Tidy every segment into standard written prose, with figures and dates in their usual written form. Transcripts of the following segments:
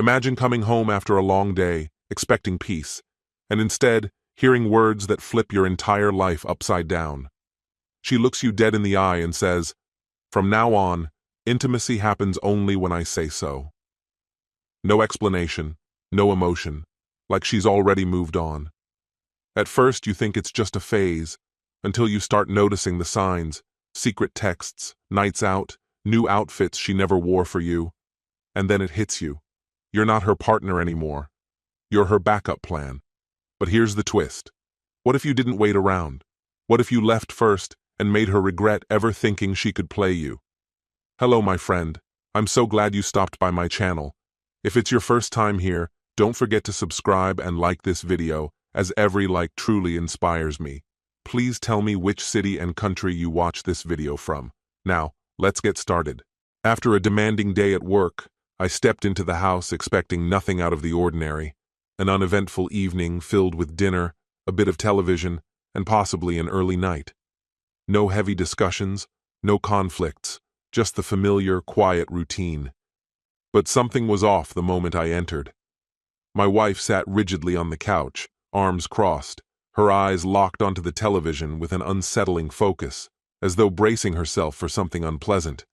Imagine coming home after a long day, expecting peace, and instead hearing words that flip your entire life upside down. She looks you dead in the eye and says, "From now on, intimacy happens only when I say so." No explanation, no emotion, like she's already moved on. At first you think it's just a phase, until you start noticing the signs, secret texts, nights out, new outfits she never wore for you, and then it hits you. You're not her partner anymore. You're her backup plan. But here's the twist. What if you didn't wait around? What if you left first and made her regret ever thinking she could play you? Hello, my friend. I'm so glad you stopped by my channel. If it's your first time here, don't forget to subscribe and like this video, as every like truly inspires me. Please tell me which city and country you watch this video from. Now, let's get started. After a demanding day at work, I stepped into the house expecting nothing out of the ordinary. An uneventful evening filled with dinner, a bit of television, and possibly an early night. No heavy discussions, no conflicts, just the familiar, quiet routine. But something was off the moment I entered. My wife sat rigidly on the couch, arms crossed, her eyes locked onto the television with an unsettling focus, as though bracing herself for something unpleasant.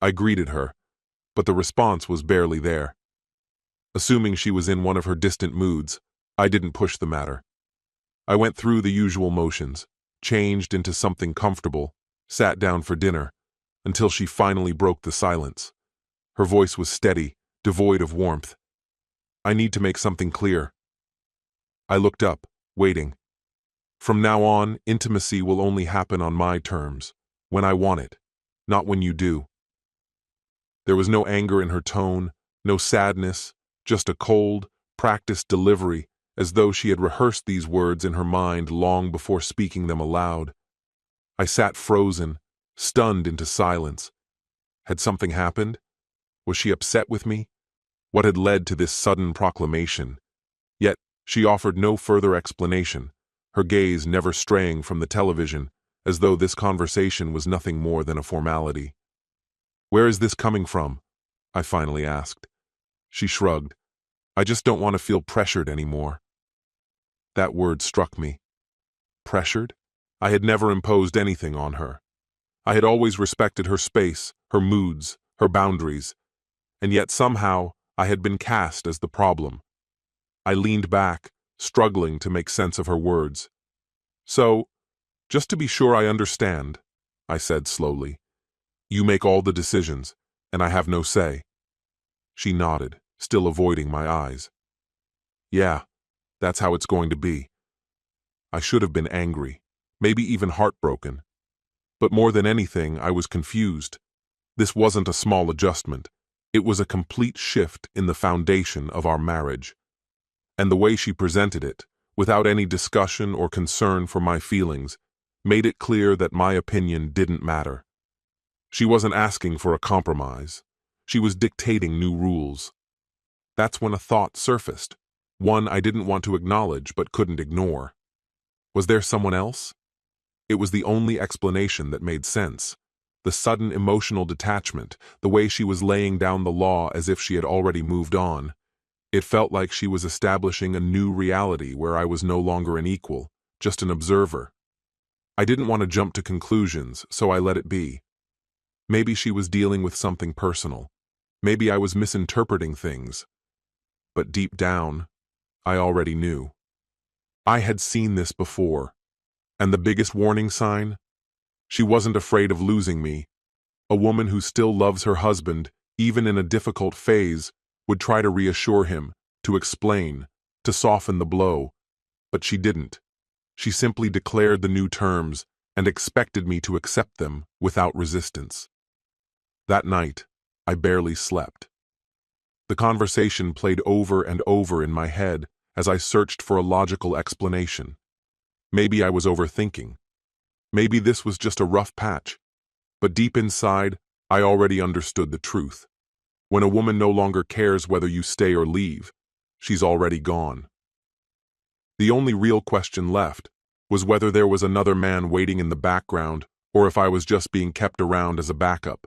I greeted her, but the response was barely there. Assuming she was in one of her distant moods, I didn't push the matter. I went through the usual motions, changed into something comfortable, sat down for dinner, until she finally broke the silence. Her voice was steady, devoid of warmth. "I need to make something clear." I looked up, waiting. "From now on, intimacy will only happen on my terms, when I want it, not when you do." There was no anger in her tone, no sadness, just a cold, practiced delivery, as though she had rehearsed these words in her mind long before speaking them aloud. I sat frozen, stunned into silence. Had something happened? Was she upset with me? What had led to this sudden proclamation? Yet, she offered no further explanation, her gaze never straying from the television, as though this conversation was nothing more than a formality. "Where is this coming from?" I finally asked. She shrugged. "I just don't want to feel pressured anymore." That word struck me. Pressured? I had never imposed anything on her. I had always respected her space, her moods, her boundaries, and yet somehow I had been cast as the problem. I leaned back, struggling to make sense of her words. "So, just to be sure I understand," I said slowly, "you make all the decisions, and I have no say." She nodded, still avoiding my eyes. "Yeah, that's how it's going to be." I should have been angry, maybe even heartbroken. But more than anything, I was confused. This wasn't a small adjustment. It was a complete shift in the foundation of our marriage. And the way she presented it, without any discussion or concern for my feelings, made it clear that my opinion didn't matter. She wasn't asking for a compromise. She was dictating new rules. That's when a thought surfaced, one I didn't want to acknowledge but couldn't ignore. Was there someone else? It was the only explanation that made sense. The sudden emotional detachment, the way she was laying down the law as if she had already moved on. It felt like she was establishing a new reality where I was no longer an equal, just an observer. I didn't want to jump to conclusions, so I let it be. Maybe she was dealing with something personal. Maybe I was misinterpreting things. But deep down, I already knew. I had seen this before. And the biggest warning sign? She wasn't afraid of losing me. A woman who still loves her husband, even in a difficult phase, would try to reassure him, to explain, to soften the blow. But she didn't. She simply declared the new terms and expected me to accept them without resistance. That night, I barely slept. The conversation played over and over in my head as I searched for a logical explanation. Maybe I was overthinking. Maybe this was just a rough patch. But deep inside, I already understood the truth. When a woman no longer cares whether you stay or leave, she's already gone. The only real question left was whether there was another man waiting in the background or if I was just being kept around as a backup.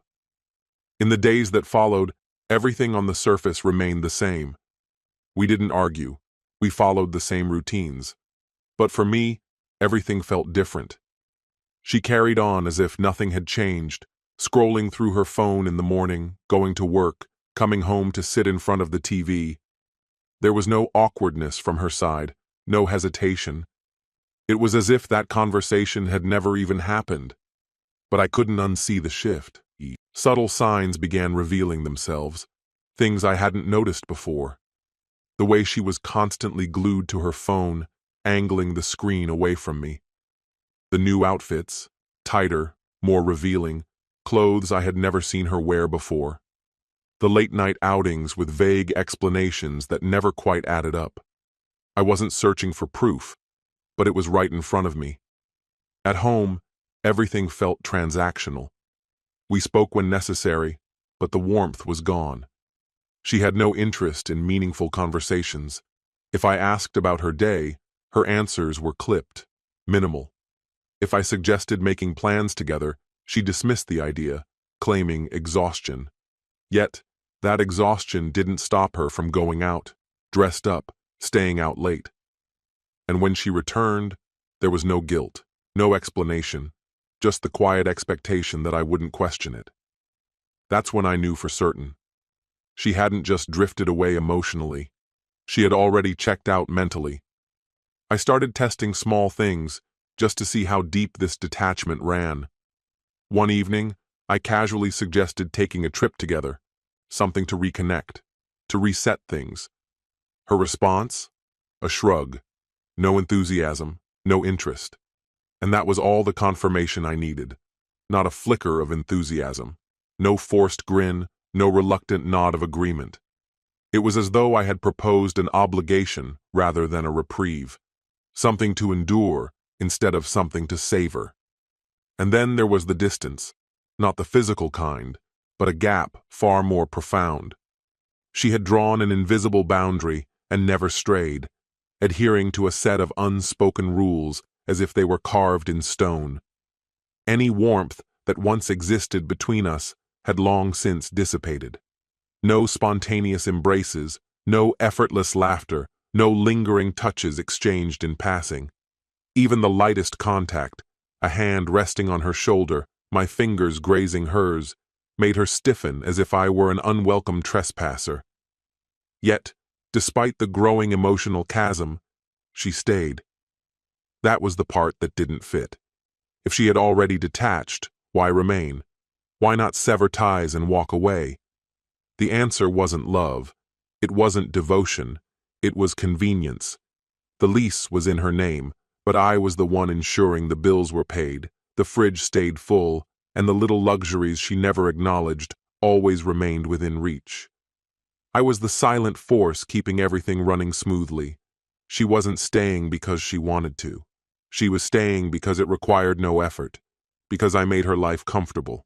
In the days that followed, Everything on the surface remained the same. We didn't argue. We followed the same routines. But for me, everything felt different. She carried on as if nothing had changed, scrolling through her phone in the morning, going to work, coming home to sit in front of the TV. There was no awkwardness from her side, no hesitation. It was as if that conversation had never even happened. But I couldn't unsee the shift. Subtle signs began revealing themselves, things I hadn't noticed before. The way she was constantly glued to her phone, angling the screen away from me. The new outfits, tighter, more revealing, clothes I had never seen her wear before. The late-night outings with vague explanations that never quite added up. I wasn't searching for proof, but it was right in front of me. At home, everything felt transactional. We spoke when necessary, but the warmth was gone. She had no interest in meaningful conversations. If I asked about her day, her answers were clipped, minimal. If I suggested making plans together, she dismissed the idea, claiming exhaustion. Yet, that exhaustion didn't stop her from going out, dressed up, staying out late. And when she returned, there was no guilt, no explanation, just the quiet expectation that I wouldn't question it. That's when I knew for certain. She hadn't just drifted away emotionally. She had already checked out mentally. I started testing small things just to see how deep this detachment ran. One evening, I casually suggested taking a trip together, something to reconnect, to reset things. Her response? A shrug. No enthusiasm, no interest. And that was all the confirmation I needed. Not a flicker of enthusiasm. No forced grin, no reluctant nod of agreement. It was as though I had proposed an obligation rather than a reprieve. Something to endure instead of something to savor. And then there was the distance. Not the physical kind, but a gap far more profound. She had drawn an invisible boundary and never strayed, adhering to a set of unspoken rules as if they were carved in stone. Any warmth that once existed between us had long since dissipated. No spontaneous embraces, no effortless laughter, no lingering touches exchanged in passing. Even the lightest contact, a hand resting on her shoulder, my fingers grazing hers, made her stiffen as if I were an unwelcome trespasser. Yet, despite the growing emotional chasm, she stayed. That was the part that didn't fit. If she had already detached, why remain? Why not sever ties and walk away? The answer wasn't love. It wasn't devotion. It was convenience. The lease was in her name, but I was the one ensuring the bills were paid, the fridge stayed full, and the little luxuries she never acknowledged always remained within reach. I was the silent force keeping everything running smoothly. She wasn't staying because she wanted to. She was staying because it required no effort, because I made her life comfortable.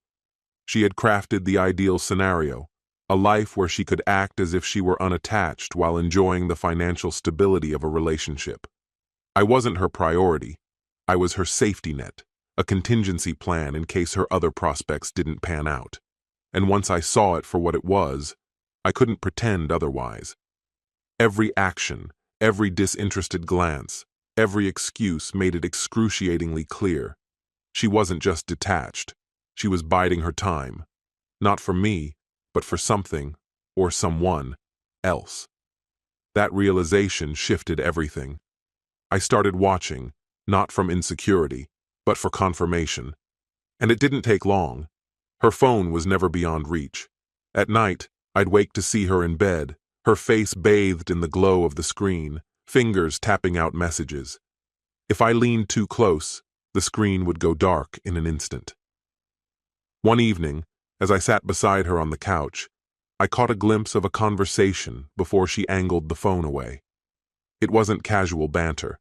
She had crafted the ideal scenario, a life where she could act as if she were unattached while enjoying the financial stability of a relationship. I wasn't her priority. I was her safety net, a contingency plan in case her other prospects didn't pan out. And once I saw it for what it was, I couldn't pretend otherwise. Every action, every disinterested glance, every excuse made it excruciatingly clear. She wasn't just detached. She was biding her time. Not for me, but for something, or someone, else. That realization shifted everything. I started watching, not from insecurity, but for confirmation. And it didn't take long. Her phone was never beyond reach. At night, I'd wake to see her in bed, her face bathed in the glow of the screen, fingers tapping out messages. If I leaned too close, the screen would go dark in an instant. One evening, as I sat beside her on the couch, I caught a glimpse of a conversation before she angled the phone away. It wasn't casual banter.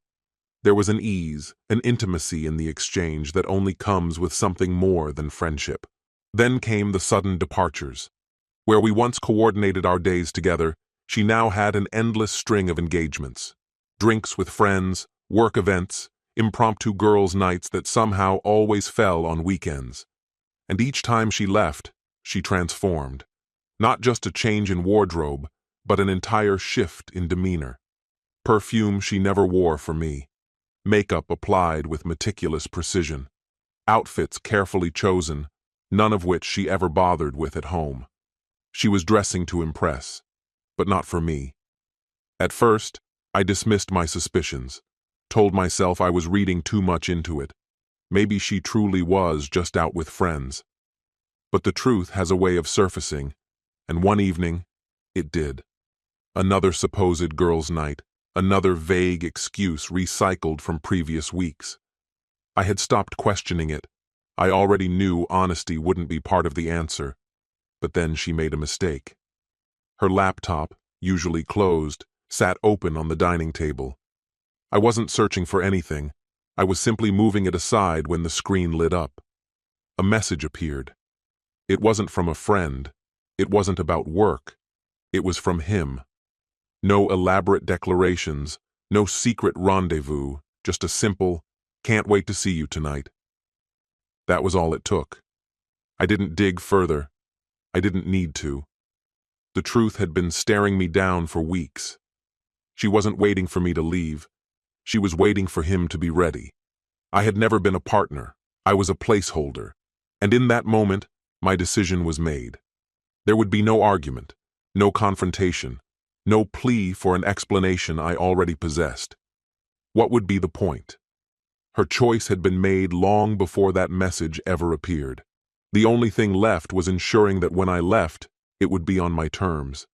There was an ease, an intimacy in the exchange that only comes with something more than friendship. Then came the sudden departures. Where we once coordinated our days together, she now had an endless string of engagements. Drinks with friends, work events, impromptu girls' nights that somehow always fell on weekends. And each time she left, she transformed. Not just a change in wardrobe, but an entire shift in demeanor. Perfume she never wore for me. Makeup applied with meticulous precision. Outfits carefully chosen, none of which she ever bothered with at home. She was dressing to impress, but not for me. At first, I dismissed my suspicions, told myself I was reading too much into it. Maybe she truly was just out with friends. But the truth has a way of surfacing, and one evening, it did. Another supposed girls' night, another vague excuse recycled from previous weeks. I had stopped questioning it. I already knew honesty wouldn't be part of the answer. But then she made a mistake. Her laptop, usually closed, sat open on the dining table. I wasn't searching for anything. I was simply moving it aside when the screen lit up. A message appeared. It wasn't from a friend. It wasn't about work. It was from him. No elaborate declarations, no secret rendezvous, just a simple, "Can't wait to see you tonight." That was all it took. I didn't dig further. I didn't need to. The truth had been staring me down for weeks. She wasn't waiting for me to leave. She was waiting for him to be ready. I had never been a partner. I was a placeholder. And in that moment, my decision was made. There would be no argument, no confrontation, no plea for an explanation I already possessed. What would be the point? Her choice had been made long before that message ever appeared. The only thing left was ensuring that when I left, it would be on my terms.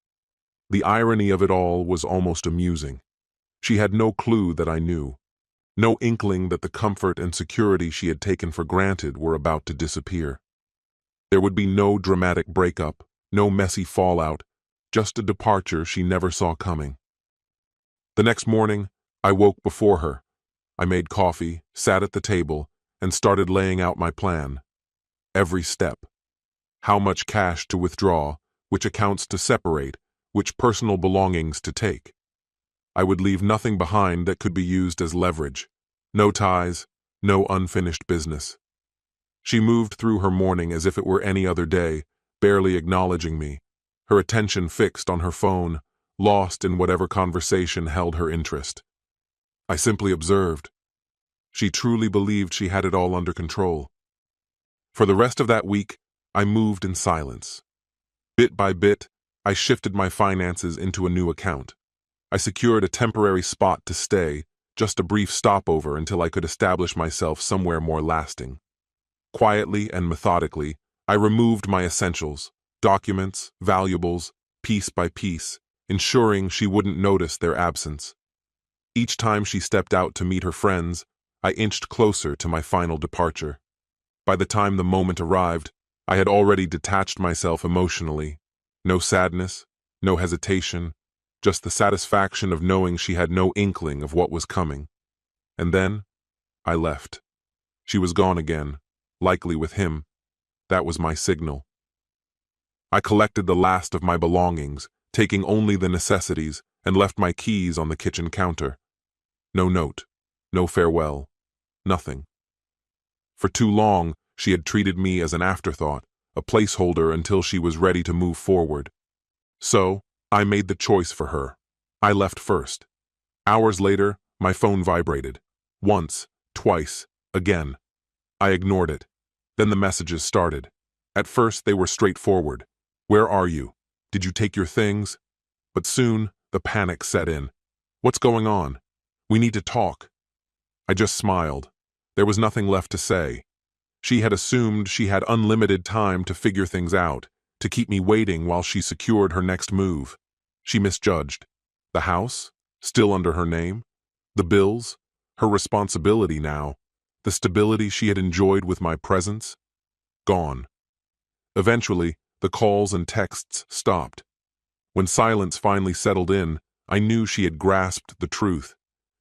The irony of it all was almost amusing. She had no clue that I knew. No inkling that the comfort and security she had taken for granted were about to disappear. There would be no dramatic breakup, no messy fallout, just a departure she never saw coming. The next morning, I woke before her. I made coffee, sat at the table, and started laying out my plan. Every step. How much cash to withdraw, which accounts to separate, which personal belongings to take. I would leave nothing behind that could be used as leverage. No ties, no unfinished business. She moved through her morning as if it were any other day, barely acknowledging me, her attention fixed on her phone, lost in whatever conversation held her interest. I simply observed. She truly believed she had it all under control. For the rest of that week, I moved in silence. Bit by bit, I shifted my finances into a new account. I secured a temporary spot to stay, just a brief stopover until I could establish myself somewhere more lasting. Quietly and methodically, I removed my essentials, documents, valuables, piece by piece, ensuring she wouldn't notice their absence. Each time she stepped out to meet her friends, I inched closer to my final departure. By the time the moment arrived, I had already detached myself emotionally. No sadness, no hesitation, just the satisfaction of knowing she had no inkling of what was coming. And then, I left. She was gone again, likely with him. That was my signal. I collected the last of my belongings, taking only the necessities, and left my keys on the kitchen counter. No note, no farewell, nothing. For too long, she had treated me as an afterthought, a placeholder until she was ready to move forward. So, I made the choice for her. I left first. Hours later, my phone vibrated. Once, twice, again. I ignored it. Then the messages started. At first, they were straightforward. "Where are you? Did you take your things?" But soon, the panic set in. "What's going on? We need to talk." I just smiled. There was nothing left to say. She had assumed she had unlimited time to figure things out, to keep me waiting while she secured her next move. She misjudged. The house, still under her name. The bills, her responsibility now. The stability she had enjoyed with my presence, gone. Eventually, the calls and texts stopped. When silence finally settled in, I knew she had grasped the truth.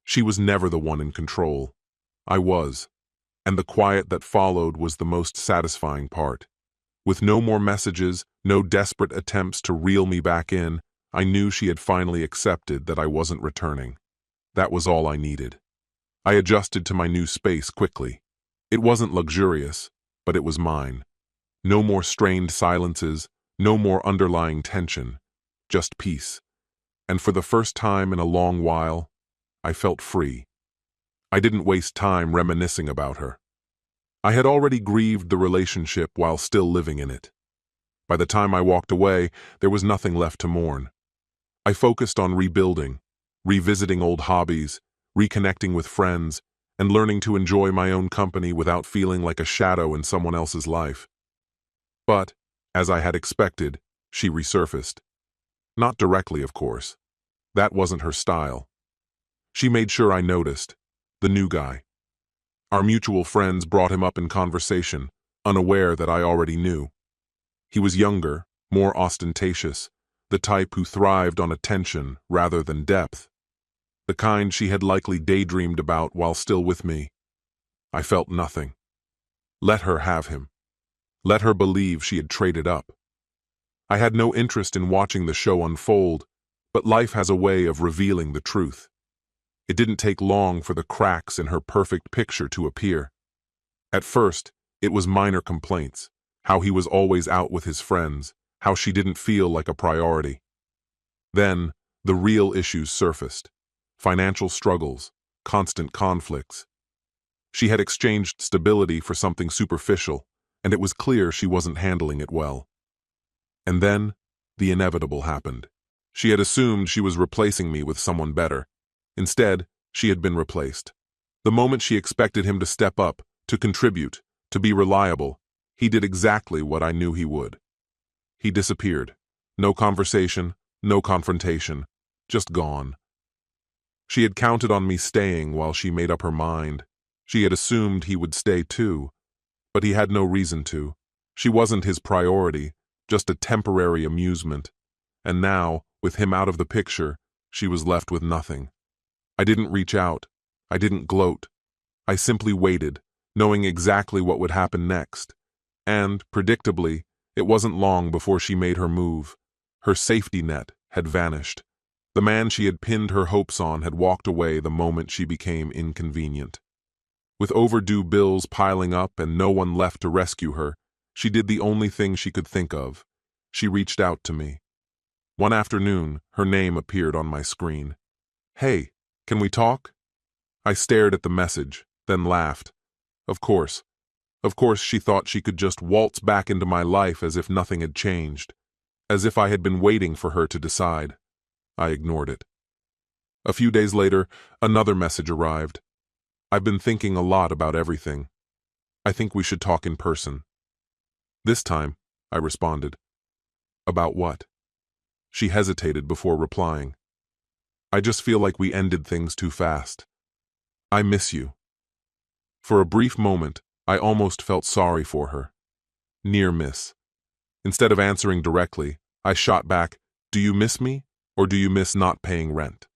She was never the one in control. I was. And the quiet that followed was the most satisfying part. With no more messages, no desperate attempts to reel me back in, I knew she had finally accepted that I wasn't returning. That was all I needed. I adjusted to my new space quickly. It wasn't luxurious, but it was mine. No more strained silences, No more underlying tension, just peace. And for the first time in a long while, I felt free. I didn't waste time reminiscing about her. I had already grieved the relationship while still living in it. By the time I walked away, there was nothing left to mourn. I focused on rebuilding, revisiting old hobbies, reconnecting with friends, and learning to enjoy my own company without feeling like a shadow in someone else's life. But, as I had expected, she resurfaced. Not directly, of course. That wasn't her style. She made sure I noticed. The new guy. Our mutual friends brought him up in conversation, unaware that I already knew. He was younger, more ostentatious, the type who thrived on attention rather than depth. The kind she had likely daydreamed about while still with me. I felt nothing. Let her have him. Let her believe she had traded up. I had no interest in watching the show unfold, but life has a way of revealing the truth. It didn't take long for the cracks in her perfect picture to appear. At first, it was minor complaints, how he was always out with his friends, how she didn't feel like a priority. Then, the real issues surfaced. Financial struggles, constant conflicts. She had exchanged stability for something superficial, and it was clear she wasn't handling it well. And then, the inevitable happened. She had assumed she was replacing me with someone better. Instead, she had been replaced. The moment she expected him to step up, to contribute, to be reliable, he did exactly what I knew he would. He disappeared. No conversation, no confrontation, just gone. She had counted on me staying while she made up her mind. She had assumed he would stay too, but he had no reason to. She wasn't his priority, just a temporary amusement. And now, with him out of the picture, she was left with nothing. I didn't reach out. I didn't gloat. I simply waited, knowing exactly what would happen next. And, predictably, it wasn't long before she made her move. Her safety net had vanished. The man she had pinned her hopes on had walked away the moment she became inconvenient. With overdue bills piling up and no one left to rescue her, she did the only thing she could think of. She reached out to me. One afternoon, her name appeared on my screen. "Hey, can we talk?" I stared at the message, then laughed. Of course. Of course she thought she could just waltz back into my life as if nothing had changed. As if I had been waiting for her to decide. I ignored it. A few days later, another message arrived. "I've been thinking a lot about everything. I think we should talk in person." This time, I responded. "About what?" She hesitated before replying. "I just feel like we ended things too fast. I miss you." For a brief moment, I almost felt sorry for her. Near miss. Instead of answering directly, I shot back, "Do you miss me, or do you miss not paying rent?"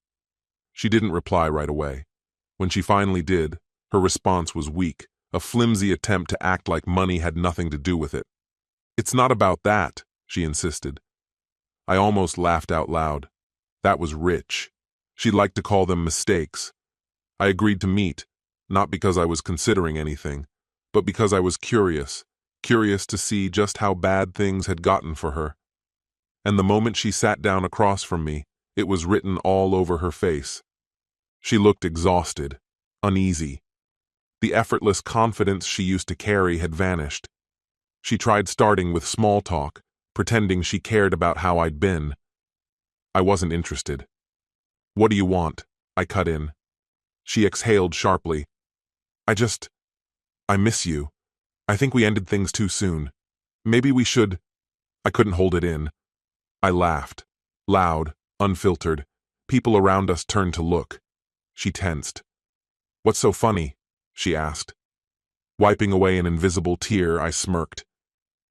She didn't reply right away. When she finally did, her response was weak, a flimsy attempt to act like money had nothing to do with it. "It's not about that," she insisted. I almost laughed out loud. That was rich. She liked to call them mistakes. I agreed to meet, not because I was considering anything, but because I was curious to see just how bad things had gotten for her. And the moment she sat down across from me, it was written all over her face. She looked exhausted, uneasy. The effortless confidence she used to carry had vanished. She tried starting with small talk, pretending she cared about how I'd been. I wasn't interested. "What do you want?" I cut in. She exhaled sharply. I miss you. I think we ended things too soon. Maybe we should." I couldn't hold it in. I laughed. Loud, unfiltered. People around us turned to look. She tensed. "What's so funny?" she asked. Wiping away an invisible tear, I smirked.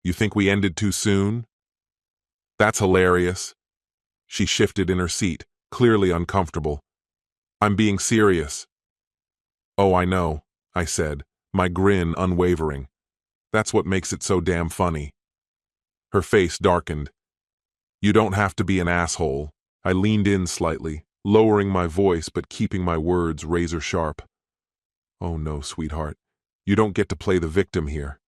"You think we ended too soon?" "That's hilarious." She shifted in her seat, clearly uncomfortable. "I'm being serious." "Oh, I know," I said, my grin unwavering. "That's what makes it so damn funny." Her face darkened. "You don't have to be an asshole." I leaned in slightly, lowering my voice but keeping my words razor sharp. "Oh no, sweetheart. You don't get to play the victim here."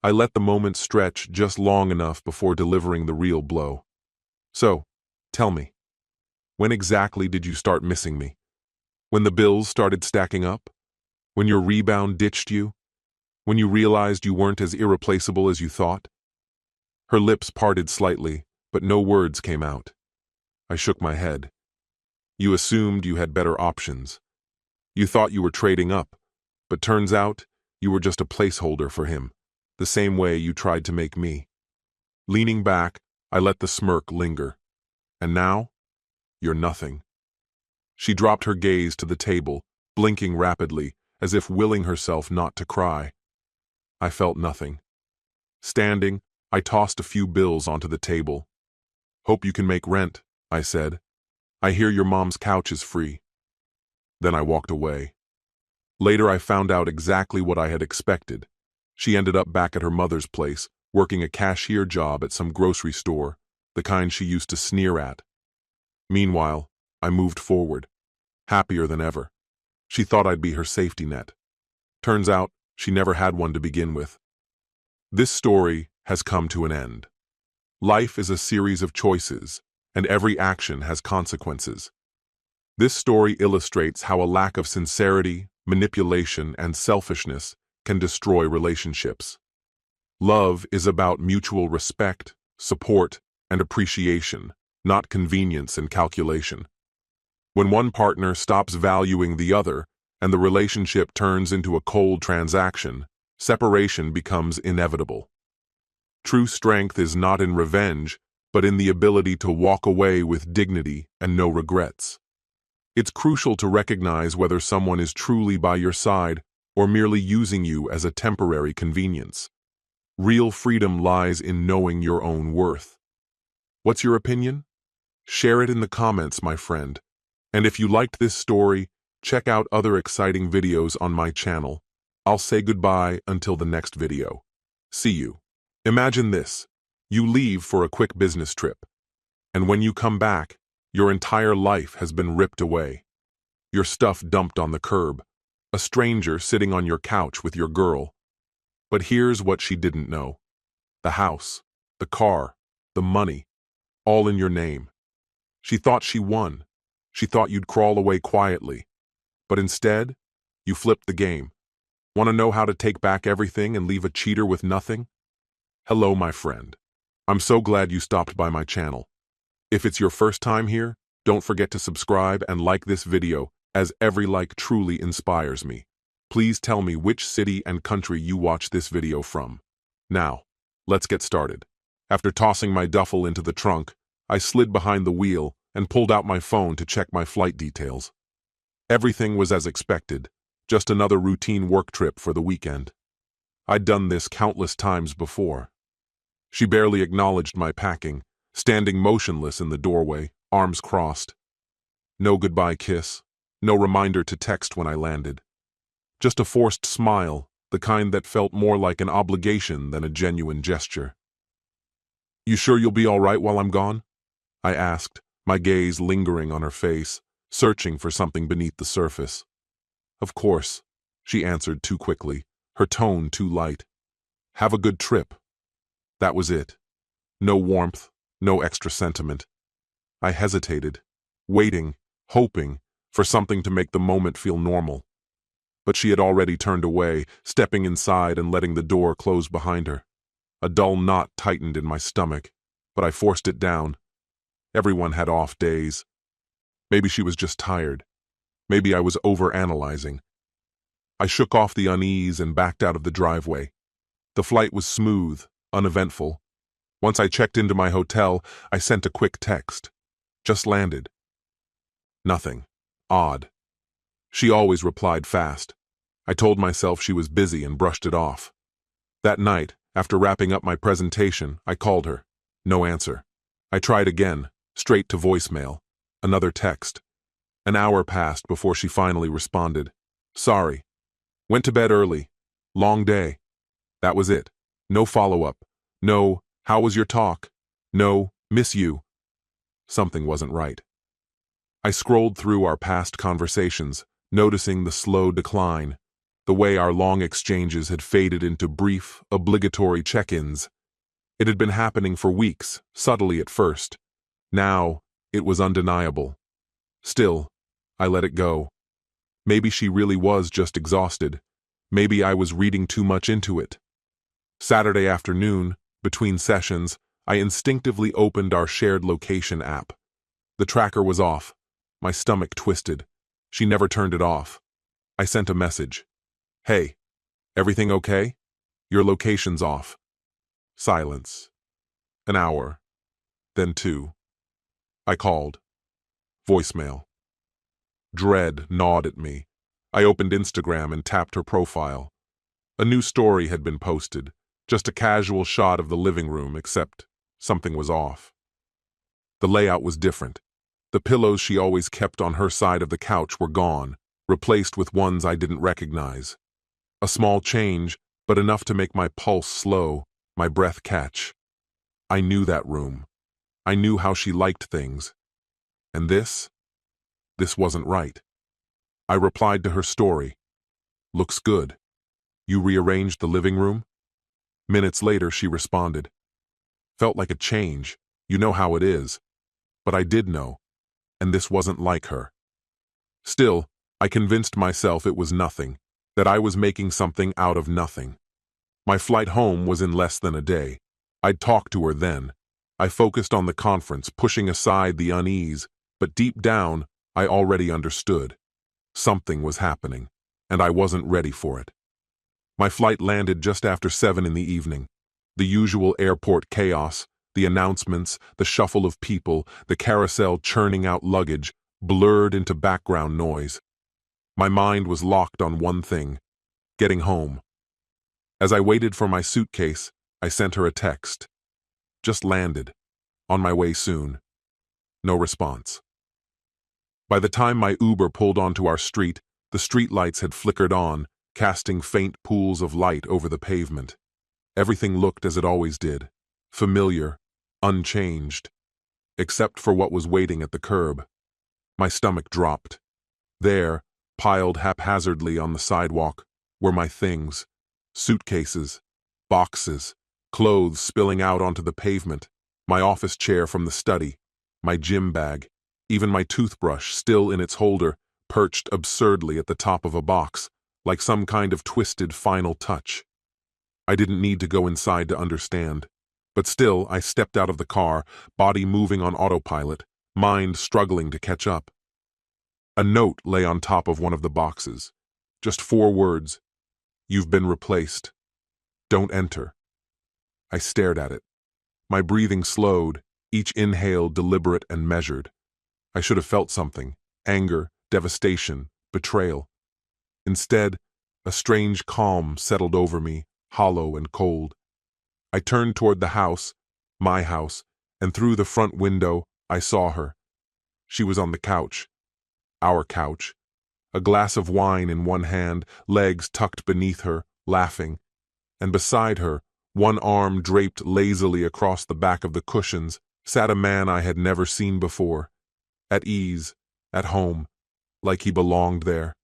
I let the moment stretch just long enough before delivering the real blow. So, tell me, when exactly did you start missing me? When the bills started stacking up? When your rebound ditched you? When you realized you weren't as irreplaceable as you thought? Her lips parted slightly, but no words came out. I shook my head. You assumed you had better options. You thought you were trading up, but turns out you were just a placeholder for him, the same way you tried to make me. Leaning back, I let the smirk linger. And now, you're nothing. She dropped her gaze to the table, blinking rapidly, as if willing herself not to cry. I felt nothing. Standing, I tossed a few bills onto the table. Hope you can make rent, I said. I hear your mom's couch is free. Then I walked away. Later I found out exactly what I had expected. She ended up back at her mother's place, working a cashier job at some grocery store, the kind she used to sneer at. Meanwhile, I moved forward, happier than ever. She thought I'd be her safety net. Turns out, she never had one to begin with. This story has come to an end. Life is a series of choices, and every action has consequences. This story illustrates how a lack of sincerity, manipulation, and selfishness can destroy relationships. Love is about mutual respect, support, and appreciation, not convenience and calculation. When one partner stops valuing the other and the relationship turns into a cold transaction, separation becomes inevitable. True strength is not in revenge, but in the ability to walk away with dignity and no regrets. It's crucial to recognize whether someone is truly by your side or merely using you as a temporary convenience. Real freedom lies in knowing your own worth. What's your opinion? Share it in the comments, my friend. And if you liked this story, check out other exciting videos on my channel. I'll say goodbye until the next video. See you. Imagine this. You leave for a quick business trip. And when you come back, your entire life has been ripped away. Your stuff dumped on the curb. A stranger sitting on your couch with your girl. But here's what she didn't know. The house, the car, the money, all in your name. She thought she won. She thought you'd crawl away quietly. But instead, you flipped the game. Want to know how to take back everything and leave a cheater with nothing? Hello, my friend. I'm so glad you stopped by my channel. If it's your first time here, don't forget to subscribe and like this video, as every like truly inspires me. Please tell me which city and country you watch this video from. Now, let's get started. After tossing my duffel into the trunk, I slid behind the wheel and pulled out my phone to check my flight details. Everything was as expected, just another routine work trip for the weekend. I'd done this countless times before. She barely acknowledged my packing, standing motionless in the doorway, arms crossed. No goodbye kiss, no reminder to text when I landed. Just a forced smile, the kind that felt more like an obligation than a genuine gesture. You sure you'll be all right while I'm gone? I asked, my gaze lingering on her face, searching for something beneath the surface. Of course, she answered too quickly, her tone too light. Have a good trip. That was it. No warmth, no extra sentiment. I hesitated, waiting, hoping for something to make the moment feel normal. But she had already turned away, stepping inside and letting the door close behind her. A dull knot tightened in my stomach, but I forced it down. Everyone had off days. Maybe she was just tired. Maybe I was overanalyzing. I shook off the unease and backed out of the driveway. The flight was smooth, uneventful. Once I checked into my hotel, I sent a quick text. Just landed. Nothing. Odd. She always replied fast. I told myself she was busy and brushed it off. That night, after wrapping up my presentation, I called her. No answer. I tried again, straight to voicemail. Another text. An hour passed before she finally responded. Sorry. Went to bed early. Long day. That was it. No follow-up. No, how was your talk? No, miss you. Something wasn't right. I scrolled through our past conversations, noticing the slow decline. the way our long exchanges had faded into brief, obligatory check-ins. It had been happening for weeks, subtly at first. Now, it was undeniable. Still, I let it go. Maybe she really was just exhausted. Maybe I was reading too much into it. Saturday afternoon, between sessions, I instinctively opened our shared location app. The tracker was off. My stomach twisted. She never turned it off. I sent a message. "Hey, everything okay? Your location's off." Silence. An hour. Then 2. I called. Voicemail. Dread gnawed at me. I opened Instagram and tapped her profile. A new story had been posted, just a casual shot of the living room, except something was off. The layout was different. The pillows she always kept on her side of the couch were gone, replaced with ones I didn't recognize. A small change, but enough to make my pulse slow, my breath catch. I knew that room. I knew how she liked things. And this wasn't right. I replied to her story. "Looks good. You rearranged the living room?" Minutes later, she responded. "Felt like a change. You know how it is." But I did know, and this wasn't like her. Still, I convinced myself it was nothing, that I was making something out of nothing. My flight home was in less than a day. I'd talk to her then. I focused on the conference, pushing aside the unease, but deep down, I already understood. Something was happening, and I wasn't ready for it. My flight landed just after 7 in the evening. The usual airport chaos, the announcements, the shuffle of people, the carousel churning out luggage, blurred into background noise. My mind was locked on one thing: getting home. As I waited for my suitcase, I sent her a text. "Just landed. On my way soon." No response. By the time my Uber pulled onto our street, the streetlights had flickered on, casting faint pools of light over the pavement. Everything looked as it always did, familiar, unchanged, except for what was waiting at the curb. My stomach dropped. There, piled haphazardly on the sidewalk, were my things: suitcases, boxes, clothes spilling out onto the pavement, my office chair from the study, my gym bag, even my toothbrush still in its holder, perched absurdly at the top of a box, like some kind of twisted final touch. I didn't need to go inside to understand. But still, I stepped out of the car, body moving on autopilot, mind struggling to catch up. A note lay on top of one of the boxes. Just 4 words. "You've been replaced. Don't enter." I stared at it. My breathing slowed, each inhale deliberate and measured. I should have felt something: anger, devastation, betrayal. Instead, a strange calm settled over me, hollow and cold. I turned toward the house, my house, and through the front window, I saw her. She was on the couch. Our couch. A glass of wine in one hand, legs tucked beneath her, laughing. And beside her, one arm draped lazily across the back of the cushions, sat a man I had never seen before. At ease, at home, like he belonged there.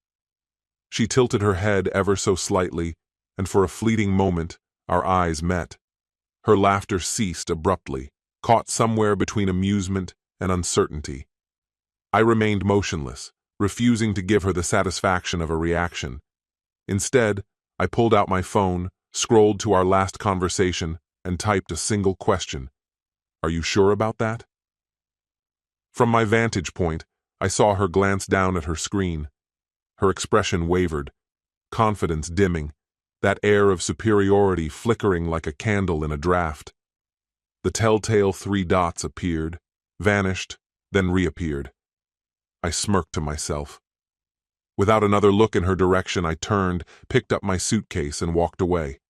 She tilted her head ever so slightly, and for a fleeting moment, our eyes met. Her laughter ceased abruptly, caught somewhere between amusement and uncertainty. I remained motionless, refusing to give her the satisfaction of a reaction. Instead, I pulled out my phone, scrolled to our last conversation, and typed a single question. "Are you sure about that?" From my vantage point, I saw her glance down at her screen. Her expression wavered, confidence dimming, that air of superiority flickering like a candle in a draft. The telltale 3 dots appeared, vanished, then reappeared. I smirked to myself. Without another look in her direction, I turned, picked up my suitcase, and walked away.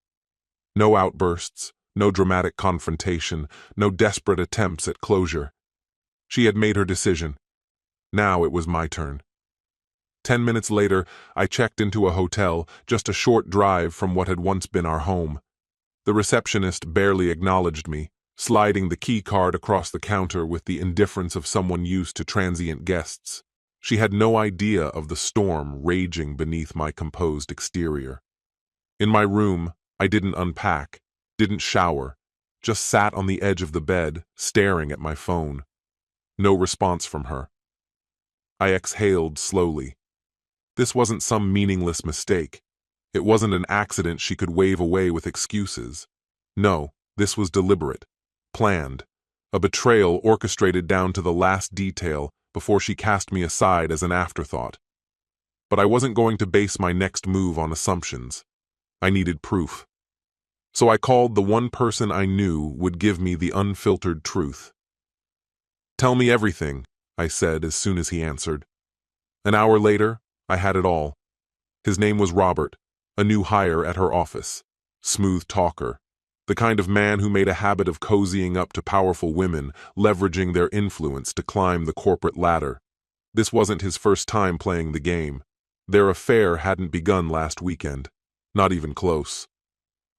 No outbursts, no dramatic confrontation, no desperate attempts at closure. She had made her decision. Now it was my turn. 10 minutes later, I checked into a hotel, just a short drive from what had once been our home. The receptionist barely acknowledged me, sliding the key card across the counter with the indifference of someone used to transient guests. She had no idea of the storm raging beneath my composed exterior. In my room, I didn't unpack, didn't shower, just sat on the edge of the bed, staring at my phone. No response from her. I exhaled slowly. This wasn't some meaningless mistake. It wasn't an accident she could wave away with excuses. No, this was deliberate, planned, a betrayal orchestrated down to the last detail before she cast me aside as an afterthought. But I wasn't going to base my next move on assumptions. I needed proof. So I called the one person I knew would give me the unfiltered truth. "Tell me everything," I said as soon as he answered. An hour later, I had it all. His name was Robert, a new hire at her office. Smooth talker. The kind of man who made a habit of cozying up to powerful women, leveraging their influence to climb the corporate ladder. This wasn't his first time playing the game. Their affair hadn't begun last weekend. Not even close.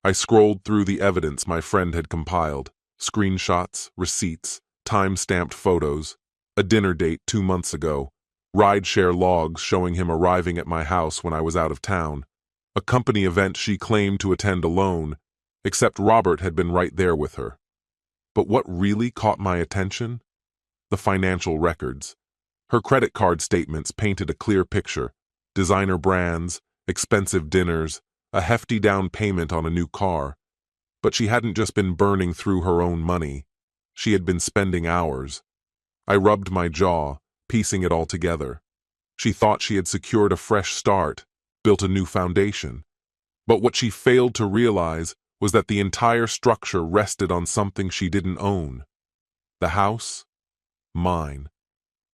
I scrolled through the evidence my friend had compiled. Screenshots, receipts, time-stamped photos, a dinner date 2 months ago, rideshare logs showing him arriving at my house when I was out of town, a company event she claimed to attend alone, except Robert had been right there with her. But what really caught my attention? The financial records. Her credit card statements painted a clear picture. Designer brands, expensive dinners, a hefty down payment on a new car. But she hadn't just been burning through her own money. She had been spending hours. I rubbed my jaw, piecing it all together. She thought she had secured a fresh start, built a new foundation. But what she failed to realize was that the entire structure rested on something she didn't own. The house? Mine.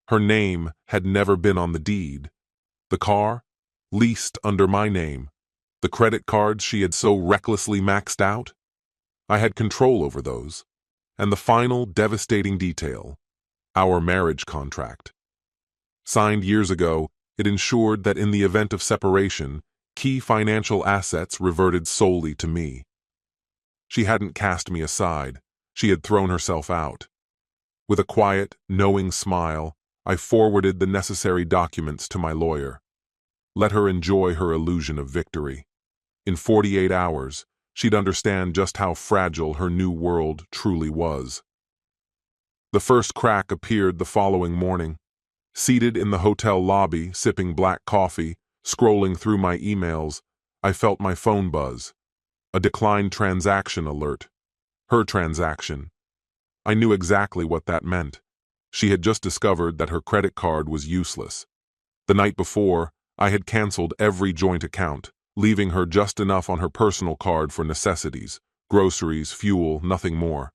Her name had never been on the deed. The car? Leased under my name. The credit cards she had so recklessly maxed out? I had control over those. And the final devastating detail, our marriage contract. Signed years ago, it ensured that in the event of separation, key financial assets reverted solely to me. She hadn't cast me aside. She had thrown herself out. With a quiet, knowing smile, I forwarded the necessary documents to my lawyer. Let her enjoy her illusion of victory. In 48 hours, she'd understand just how fragile her new world truly was. The first crack appeared the following morning. Seated in the hotel lobby, sipping black coffee, scrolling through my emails, I felt my phone buzz. A declined transaction alert. Her transaction. I knew exactly what that meant. She had just discovered that her credit card was useless. The night before, I had canceled every joint account, leaving her just enough on her personal card for necessities, groceries, fuel, nothing more.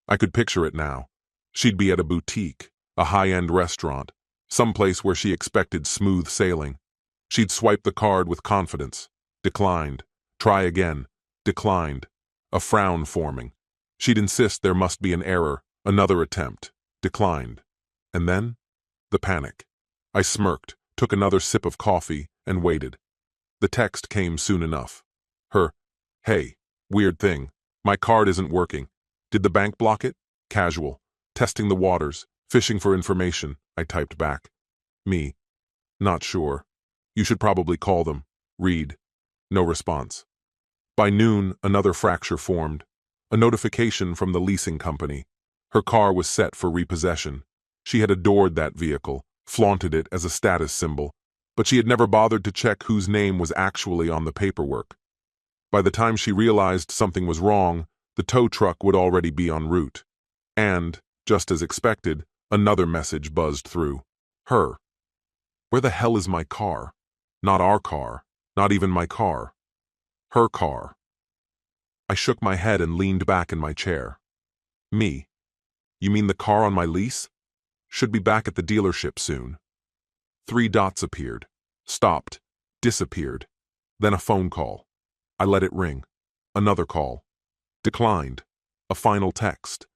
I could picture it now. She'd be at a boutique, a high-end restaurant, someplace where she expected smooth sailing. She'd swipe the card with confidence. Declined. Try again. Declined. A frown forming. She'd insist there must be an error. Another attempt. Declined. And then? The panic. I smirked, took another sip of coffee, and waited. The text came soon enough. Hey, weird thing. My card isn't working. Did the bank block it? Casual. Testing the waters. Fishing for information, I typed back. Me. Not sure. You should probably call them. Read. No response. By noon, another fracture formed. A notification from the leasing company. Her car was set for repossession. She had adored that vehicle, flaunted it as a status symbol, but she had never bothered to check whose name was actually on the paperwork. By the time she realized something was wrong, the tow truck would already be en route. And, just as expected, another message buzzed through. Her. Where the hell is my car? Not our car. Not even my car. Her car. I shook my head and leaned back in my chair. Me. You mean the car on my lease? Should be back at the dealership soon. 3 dots appeared. Stopped. Disappeared. Then a phone call. I let it ring. Another call. Declined. A final text.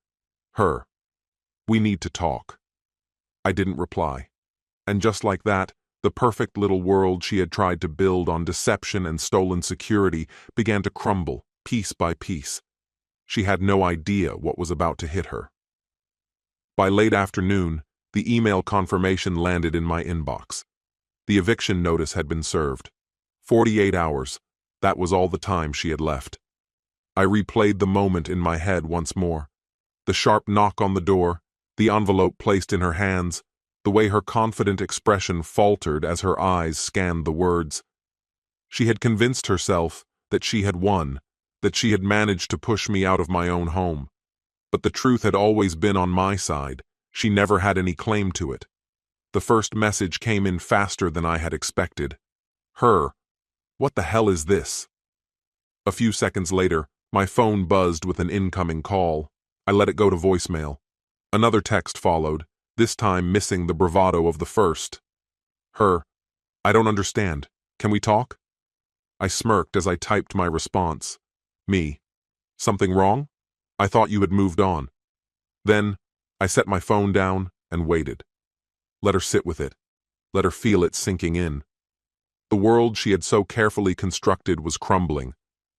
Her. We need to talk. I didn't reply. And just like that, the perfect little world she had tried to build on deception and stolen security began to crumble, piece by piece. She had no idea what was about to hit her. By late afternoon, The email confirmation landed in my inbox. The eviction notice had been served. 48 hours. That was all the time she had left. I replayed the moment in my head once more. The sharp knock on the door, the envelope placed in her hands, the way her confident expression faltered as her eyes scanned the words. She had convinced herself that she had won, that she had managed to push me out of my own home. But the truth had always been on my side. She never had any claim to it. The first message came in faster than I had expected. Her. What the hell is this? A few seconds later, my phone buzzed with an incoming call. I let it go to voicemail. Another text followed, this time missing the bravado of the first. Her. I don't understand. Can we talk? I smirked as I typed my response. Me. Something wrong? I thought you had moved on. Then, I set my phone down and waited. Let her sit with it. Let her feel it sinking in. The world she had so carefully constructed was crumbling,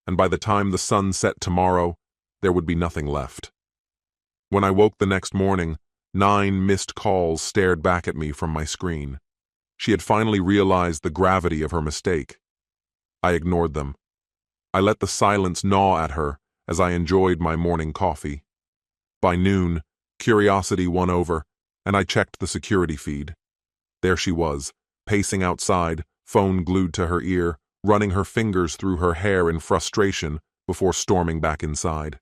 and by the time the sun set tomorrow, there would be nothing left. When I woke the next morning, 9 missed calls stared back at me from my screen. She had finally realized the gravity of her mistake. I ignored them. I let the silence gnaw at her as I enjoyed my morning coffee. By noon, curiosity won over, and I checked the security feed. There she was, pacing outside, phone glued to her ear, running her fingers through her hair in frustration before storming back inside.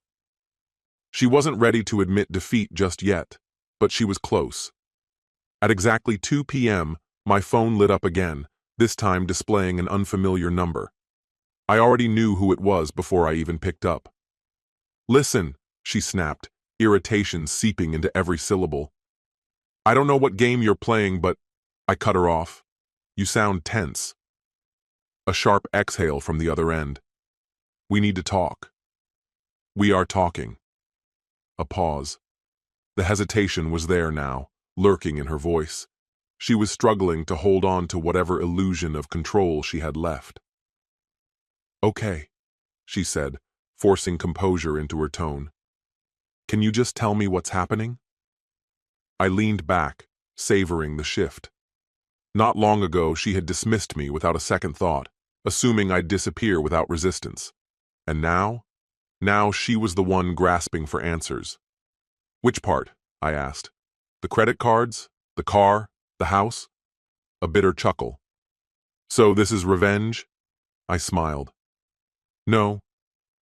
She wasn't ready to admit defeat just yet, but she was close. At exactly 2 p.m., my phone lit up again, this time displaying an unfamiliar number. I already knew who it was before I even picked up. Listen, she snapped, irritation seeping into every syllable. I don't know what game you're playing, but I cut her off. You sound tense. A sharp exhale from the other end. We need to talk. We are talking. A pause. The hesitation was there now, lurking in her voice. She was struggling to hold on to whatever illusion of control she had left. Okay, she said, forcing composure into her tone. Can you just tell me what's happening? I leaned back, savoring the shift. Not long ago, she had dismissed me without a second thought, assuming I'd disappear without resistance. And now? Now she was the one grasping for answers. Which part? I asked. The credit cards? The car? The house? A bitter chuckle. So this is revenge? I smiled. No,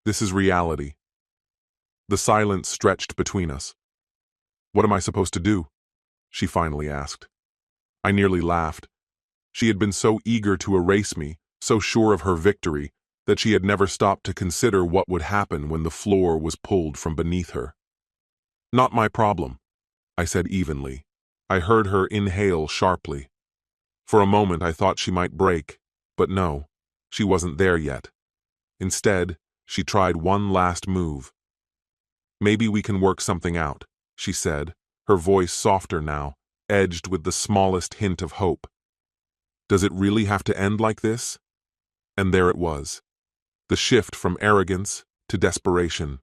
this is reality. The silence stretched between us. What am I supposed to do? She finally asked. I nearly laughed. She had been so eager to erase me, so sure of her victory, that she had never stopped to consider what would happen when the floor was pulled from beneath her. Not my problem, I said evenly. I heard her inhale sharply. For a moment I thought she might break, but no, she wasn't there yet. Instead, she tried one last move. Maybe we can work something out, she said, her voice softer now, edged with the smallest hint of hope. Does it really have to end like this? And there it was. The shift from arrogance to desperation.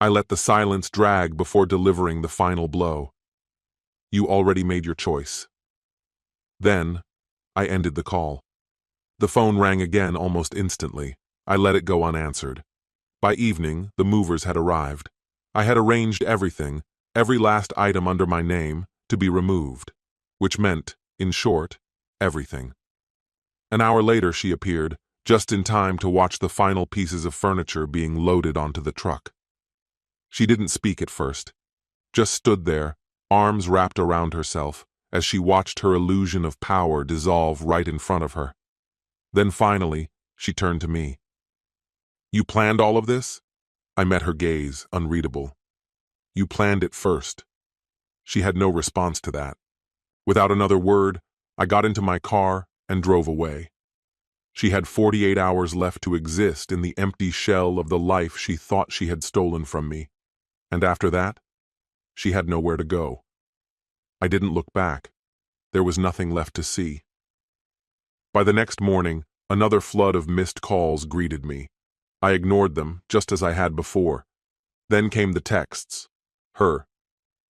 I let the silence drag before delivering the final blow. You already made your choice. Then, I ended the call. The phone rang again almost instantly. I let it go unanswered. By evening, the movers had arrived. I had arranged everything, every last item under my name, to be removed, which meant, in short, everything. An hour later she appeared, just in time to watch the final pieces of furniture being loaded onto the truck. She didn't speak at first, just stood there, arms wrapped around herself, as she watched her illusion of power dissolve right in front of her. Then finally, she turned to me. You planned all of this? I met her gaze, unreadable. You planned it first. She had no response to that. Without another word, I got into my car and drove away. She had 48 hours left to exist in the empty shell of the life she thought she had stolen from me. And after that, she had nowhere to go. I didn't look back. There was nothing left to see. By the next morning, another flood of missed calls greeted me. I ignored them, just as I had before. Then came the texts. Her.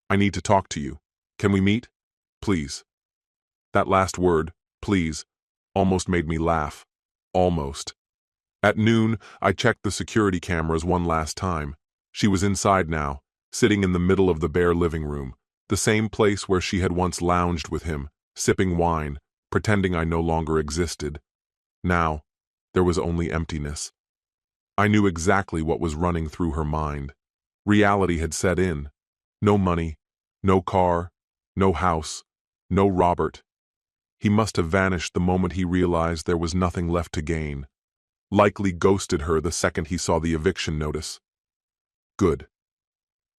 I need to talk to you. Can we meet? Please. That last word, please, almost made me laugh. Almost. At noon, I checked the security cameras one last time. She was inside now, sitting in the middle of the bare living room, the same place where she had once lounged with him, sipping wine, pretending I no longer existed. Now, there was only emptiness. I knew exactly what was running through her mind. Reality had set in. No money, no car, no house, no Robert. He must have vanished the moment he realized there was nothing left to gain. Likely ghosted her the second he saw the eviction notice. Good.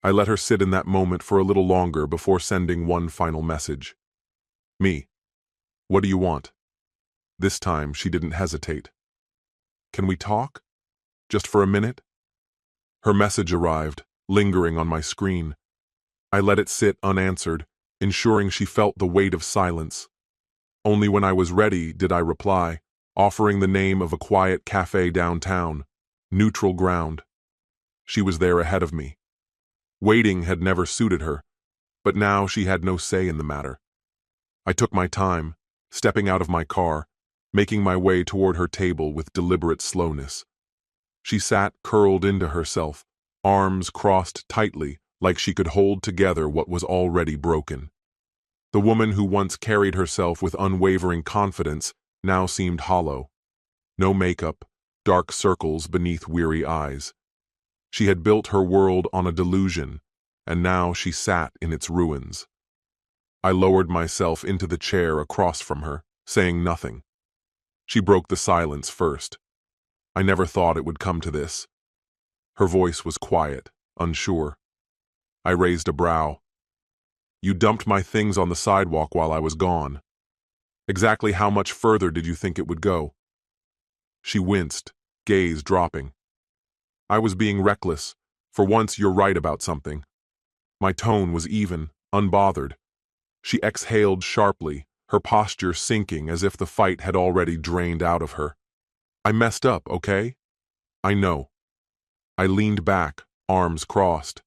I let her sit in that moment for a little longer before sending one final message. Me. What do you want? This time she didn't hesitate. Can we talk? Just for a minute? Her message arrived, lingering on my screen. I let it sit unanswered, ensuring she felt the weight of silence. Only when I was ready did I reply, offering the name of a quiet cafe downtown, Neutral Ground. She was there ahead of me. Waiting had never suited her, but now she had no say in the matter. I took my time, stepping out of my car, making my way toward her table with deliberate slowness. She sat curled into herself, arms crossed tightly like she could hold together what was already broken. The woman who once carried herself with unwavering confidence now seemed hollow. No makeup, dark circles beneath weary eyes. She had built her world on a delusion, and now she sat in its ruins. I lowered myself into the chair across from her, saying nothing. She broke the silence first. I never thought it would come to this. Her voice was quiet, unsure. I raised a brow. You dumped my things on the sidewalk while I was gone. Exactly how much further did you think it would go? She winced, gaze dropping. I was being reckless. For once, you're right about something. My tone was even, unbothered. She exhaled sharply, her posture sinking as if the fight had already drained out of her. I messed up, okay? I know. I leaned back, arms crossed.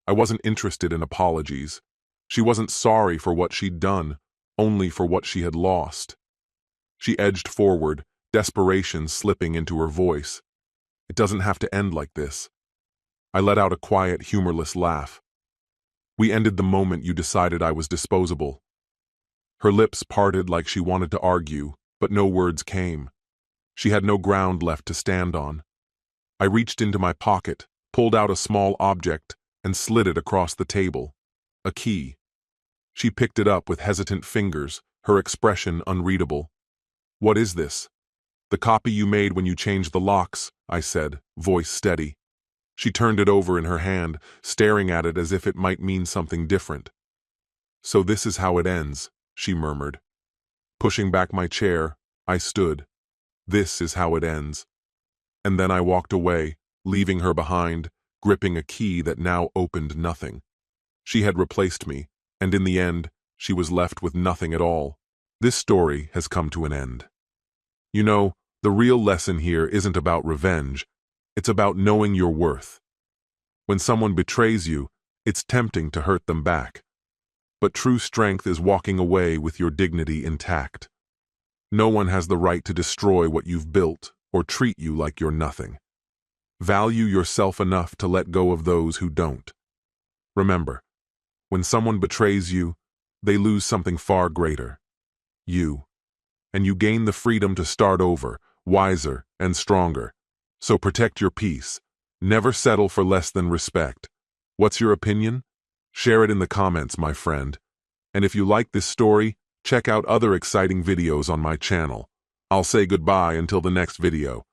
I wasn't interested in apologies. She wasn't sorry for what she'd done, only for what she had lost. She edged forward, desperation slipping into her voice. It doesn't have to end like this. I let out a quiet, humorless laugh. We ended the moment you decided I was disposable. Her lips parted like she wanted to argue, but no words came. She had no ground left to stand on. I reached into my pocket, pulled out a small object, and slid it across the table. A key. She picked it up with hesitant fingers, her expression unreadable. What is this? The copy you made when you changed the locks, I said, voice steady. She turned it over in her hand, staring at it as if it might mean something different. So this is how it ends, she murmured. Pushing back my chair, I stood. This is how it ends. And then I walked away, leaving her behind, gripping a key that now opened nothing. She had replaced me, and in the end, she was left with nothing at all. This story has come to an end. You know, the real lesson here isn't about revenge. It's about knowing your worth. When someone betrays you, it's tempting to hurt them back. But true strength is walking away with your dignity intact. No one has the right to destroy what you've built or treat you like you're nothing. Value yourself enough to let go of those who don't. Remember, when someone betrays you, they lose something far greater. You. And you gain the freedom to start over, wiser and stronger. So protect your peace. Never settle for less than respect. What's your opinion? Share it in the comments, my friend. And if you like this story, check out other exciting videos on my channel. I'll say goodbye until the next video.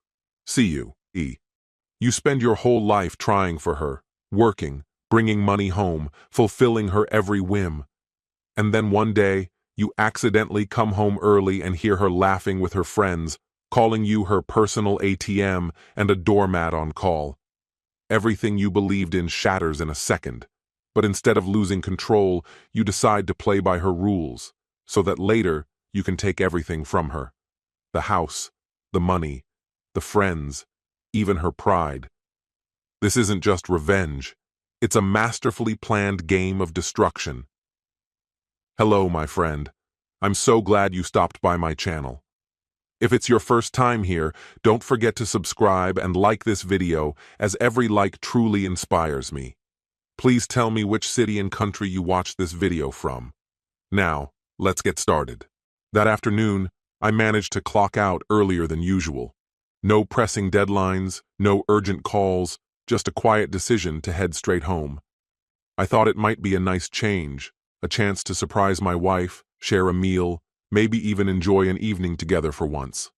See you, E. You spend your whole life trying for her, working, bringing money home, fulfilling her every whim. And then one day, you accidentally come home early and hear her laughing with her friends, calling you her personal ATM and a doormat on call. Everything you believed in shatters in a second. But instead of losing control, you decide to play by her rules, so that later you can take everything from her. The house, the money, the friends, even her pride. This isn't just revenge. It's a masterfully planned game of destruction. Hello, my friend. I'm so glad you stopped by my channel. If it's your first time here, don't forget to subscribe and like this video, as every like truly inspires me. Please tell me which city and country you watched this video from. Now, let's get started. That afternoon, I managed to clock out earlier than usual. No pressing deadlines, no urgent calls, just a quiet decision to head straight home. I thought it might be a nice change, a chance to surprise my wife, share a meal, maybe even enjoy an evening together for once.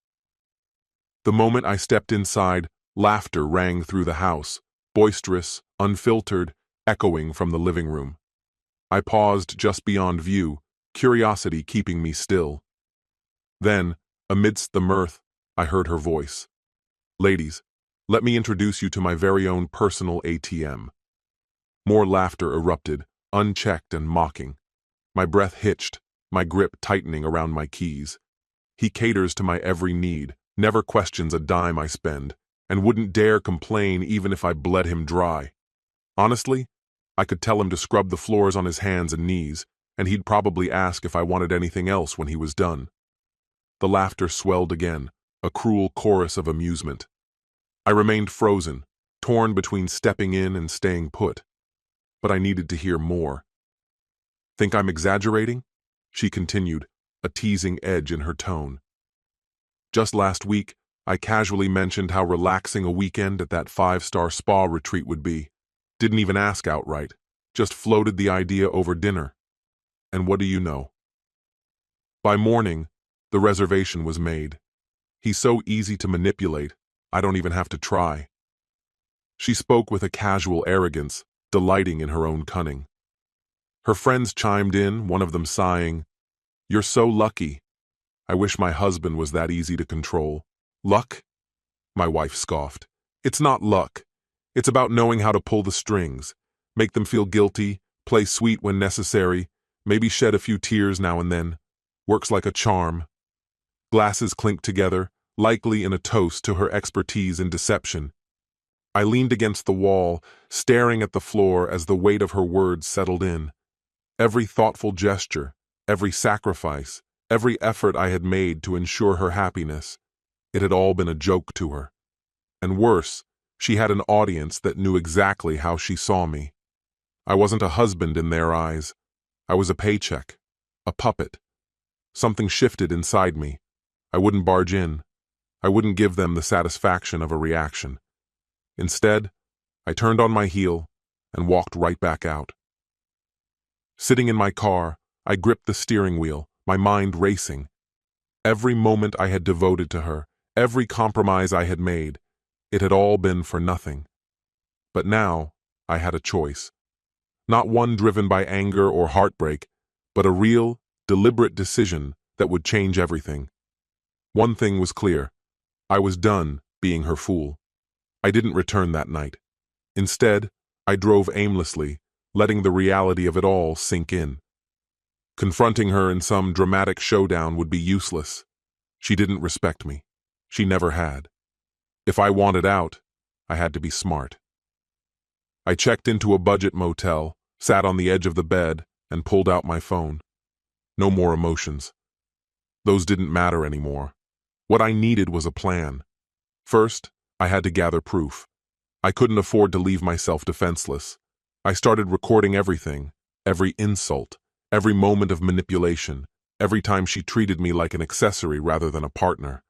The moment I stepped inside, laughter rang through the house, boisterous, unfiltered, echoing from the living room. I paused just beyond view, curiosity keeping me still. Then, amidst the mirth, I heard her voice. "Ladies, let me introduce you to my very own personal ATM." More laughter erupted, unchecked and mocking. My breath hitched, my grip tightening around my keys. He caters to my every need, never questions a dime I spend, and wouldn't dare complain even if I bled him dry. Honestly, I could tell him to scrub the floors on his hands and knees, and he'd probably ask if I wanted anything else when he was done. The laughter swelled again, a cruel chorus of amusement. I remained frozen, torn between stepping in and staying put. But I needed to hear more. "Think I'm exaggerating?" she continued, a teasing edge in her tone. "Just last week, I casually mentioned how relaxing a weekend at that 5-star spa retreat would be. Didn't even ask outright, just floated the idea over dinner. And what do you know? By morning, the reservation was made. He's so easy to manipulate, I don't even have to try." She spoke with a casual arrogance, delighting in her own cunning. Her friends chimed in, one of them sighing, "You're so lucky. I wish my husband was that easy to control." "Luck?" My wife scoffed. "It's not luck. It's about knowing how to pull the strings, make them feel guilty, play sweet when necessary, maybe shed a few tears now and then. Works like a charm." Glasses clinked together, likely in a toast to her expertise in deception. I leaned against the wall, staring at the floor as the weight of her words settled in. Every thoughtful gesture, every sacrifice, every effort I had made to ensure her happiness, it had all been a joke to her. And worse, she had an audience that knew exactly how she saw me. I wasn't a husband in their eyes. I was a paycheck, a puppet. Something shifted inside me. I wouldn't barge in. I wouldn't give them the satisfaction of a reaction. Instead, I turned on my heel and walked right back out. Sitting in my car, I gripped the steering wheel, my mind racing. Every moment I had devoted to her, every compromise I had made, it had all been for nothing. But now, I had a choice. Not one driven by anger or heartbreak, but a real, deliberate decision that would change everything. One thing was clear. I was done being her fool. I didn't return that night. Instead, I drove aimlessly, letting the reality of it all sink in. Confronting her in some dramatic showdown would be useless. She didn't respect me. She never had. If I wanted out, I had to be smart. I checked into a budget motel, sat on the edge of the bed, and pulled out my phone. No more emotions. Those didn't matter anymore. What I needed was a plan. First, I had to gather proof. I couldn't afford to leave myself defenseless. I started recording everything, every insult, every moment of manipulation, every time she treated me like an accessory rather than a partner.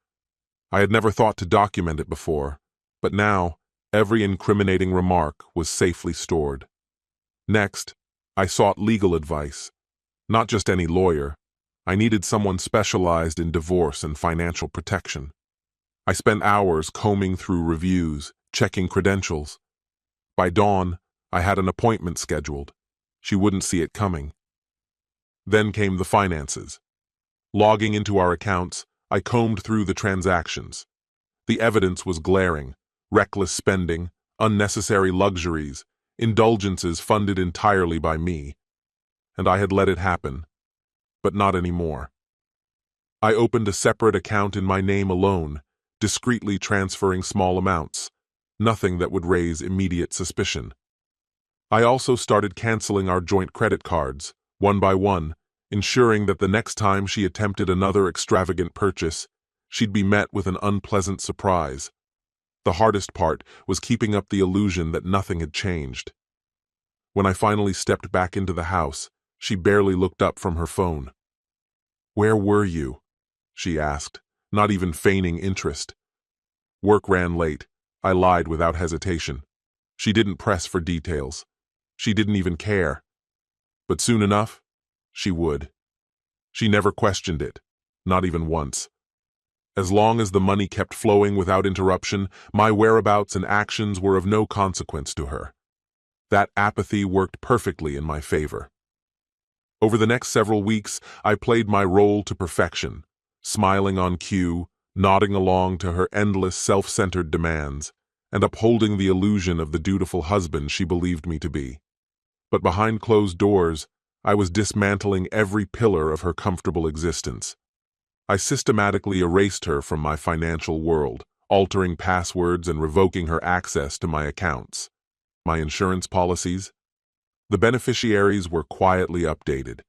I had never thought to document it before, but now, every incriminating remark was safely stored. Next, I sought legal advice. Not just any lawyer. I needed someone specialized in divorce and financial protection. I spent hours combing through reviews, checking credentials. By dawn, I had an appointment scheduled. She wouldn't see it coming. Then came the finances. Logging into our accounts, I combed through the transactions. The evidence was glaring: reckless spending, unnecessary luxuries, indulgences funded entirely by me. And I had let it happen. But not anymore. I opened a separate account in my name alone, discreetly transferring small amounts, nothing that would raise immediate suspicion. I also started canceling our joint credit cards, one by one, ensuring that the next time she attempted another extravagant purchase, she'd be met with an unpleasant surprise. The hardest part was keeping up the illusion that nothing had changed. When I finally stepped back into the house, she barely looked up from her phone. "Where were you?" she asked, not even feigning interest. "Work ran late," I lied without hesitation. She didn't press for details. She didn't even care. But soon enough, she would. She never questioned it, not even once. As long as the money kept flowing without interruption, my whereabouts and actions were of no consequence to her. That apathy worked perfectly in my favor. Over the next several weeks, I played my role to perfection, smiling on cue, nodding along to her endless self-centered demands, and upholding the illusion of the dutiful husband she believed me to be. But behind closed doors, I was dismantling every pillar of her comfortable existence. I systematically erased her from my financial world, altering passwords and revoking her access to my accounts. My insurance policies? The beneficiaries were quietly updated.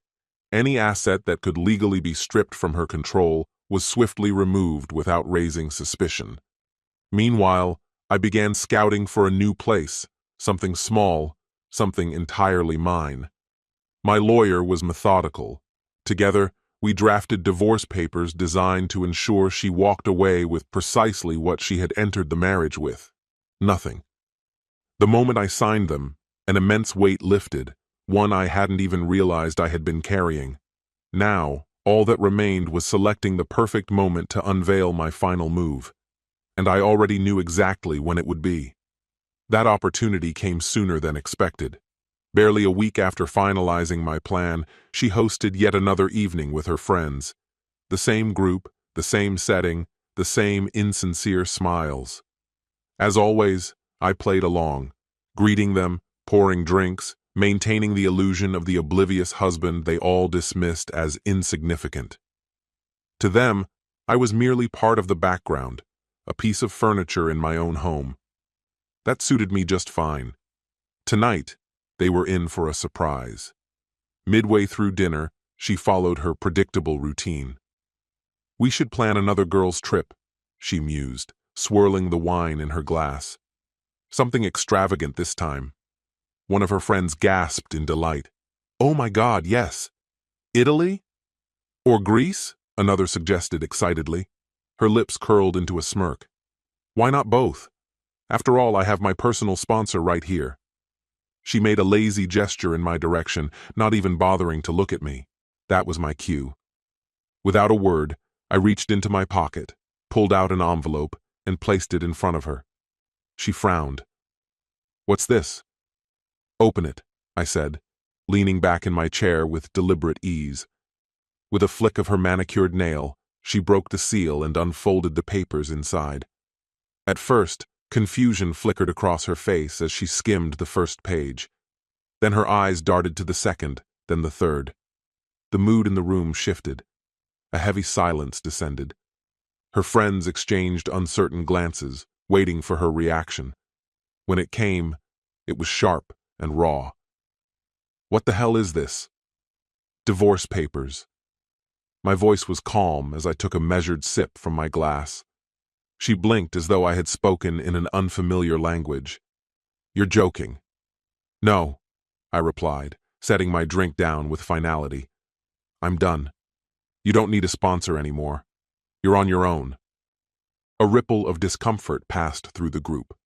Any asset that could legally be stripped from her control was swiftly removed without raising suspicion. Meanwhile, I began scouting for a new place, something small, something entirely mine. My lawyer was methodical. Together, we drafted divorce papers designed to ensure she walked away with precisely what she had entered the marriage with: nothing. The moment I signed them, an immense weight lifted, one I hadn't even realized I had been carrying. Now, all that remained was selecting the perfect moment to unveil my final move. And I already knew exactly when it would be. That opportunity came sooner than expected. Barely a week after finalizing my plan, she hosted yet another evening with her friends. The same group, the same setting, the same insincere smiles. As always, I played along, greeting them, pouring drinks, maintaining the illusion of the oblivious husband they all dismissed as insignificant. To them, I was merely part of the background, a piece of furniture in my own home. That suited me just fine. Tonight, they were in for a surprise. Midway through dinner, she followed her predictable routine. "We should plan another girls' trip," she mused, swirling the wine in her glass. "Something extravagant this time." One of her friends gasped in delight. "Oh my God, yes! Italy? Or Greece?" another suggested excitedly. Her lips curled into a smirk. "Why not both? After all, I have my personal sponsor right here." She made a lazy gesture in my direction, not even bothering to look at me. That was my cue. Without a word, I reached into my pocket, pulled out an envelope, and placed it in front of her. She frowned. "What's this?" "Open it," I said, leaning back in my chair with deliberate ease. With a flick of her manicured nail, she broke the seal and unfolded the papers inside. At first, confusion flickered across her face as she skimmed the first page. Then her eyes darted to the second, then the third. The mood in the room shifted. A heavy silence descended. Her friends exchanged uncertain glances, waiting for her reaction. When it came, it was sharp and raw. "What the hell is this?" "Divorce papers." My voice was calm as I took a measured sip from my glass. She blinked as though I had spoken in an unfamiliar language. "You're joking." "No," I replied, setting my drink down with finality. "I'm done. You don't need a sponsor anymore. You're on your own." A ripple of discomfort passed through the group.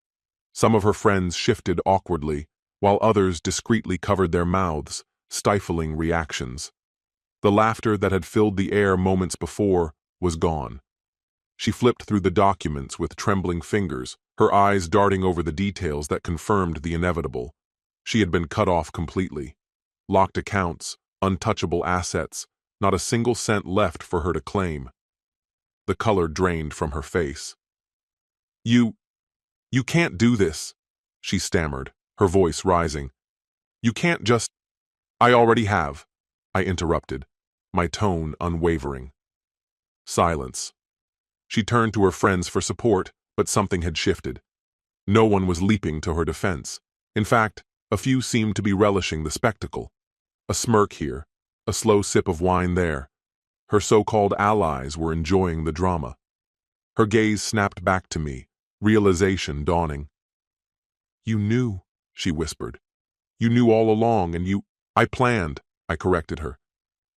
Some of her friends shifted awkwardly, while others discreetly covered their mouths, stifling reactions. The laughter that had filled the air moments before was gone. She flipped through the documents with trembling fingers, her eyes darting over the details that confirmed the inevitable. She had been cut off completely. Locked accounts, untouchable assets, not a single cent left for her to claim. The color drained from her face. You can't do this," she stammered, her voice rising. "You can't just—" "I already have," I interrupted, my tone unwavering. Silence. She turned to her friends for support, but something had shifted. No one was leaping to her defense. In fact, a few seemed to be relishing the spectacle. A smirk here, a slow sip of wine there. Her so-called allies were enjoying the drama. Her gaze snapped back to me, realization dawning. "You knew," she whispered. "You knew all along, and I planned," I corrected her.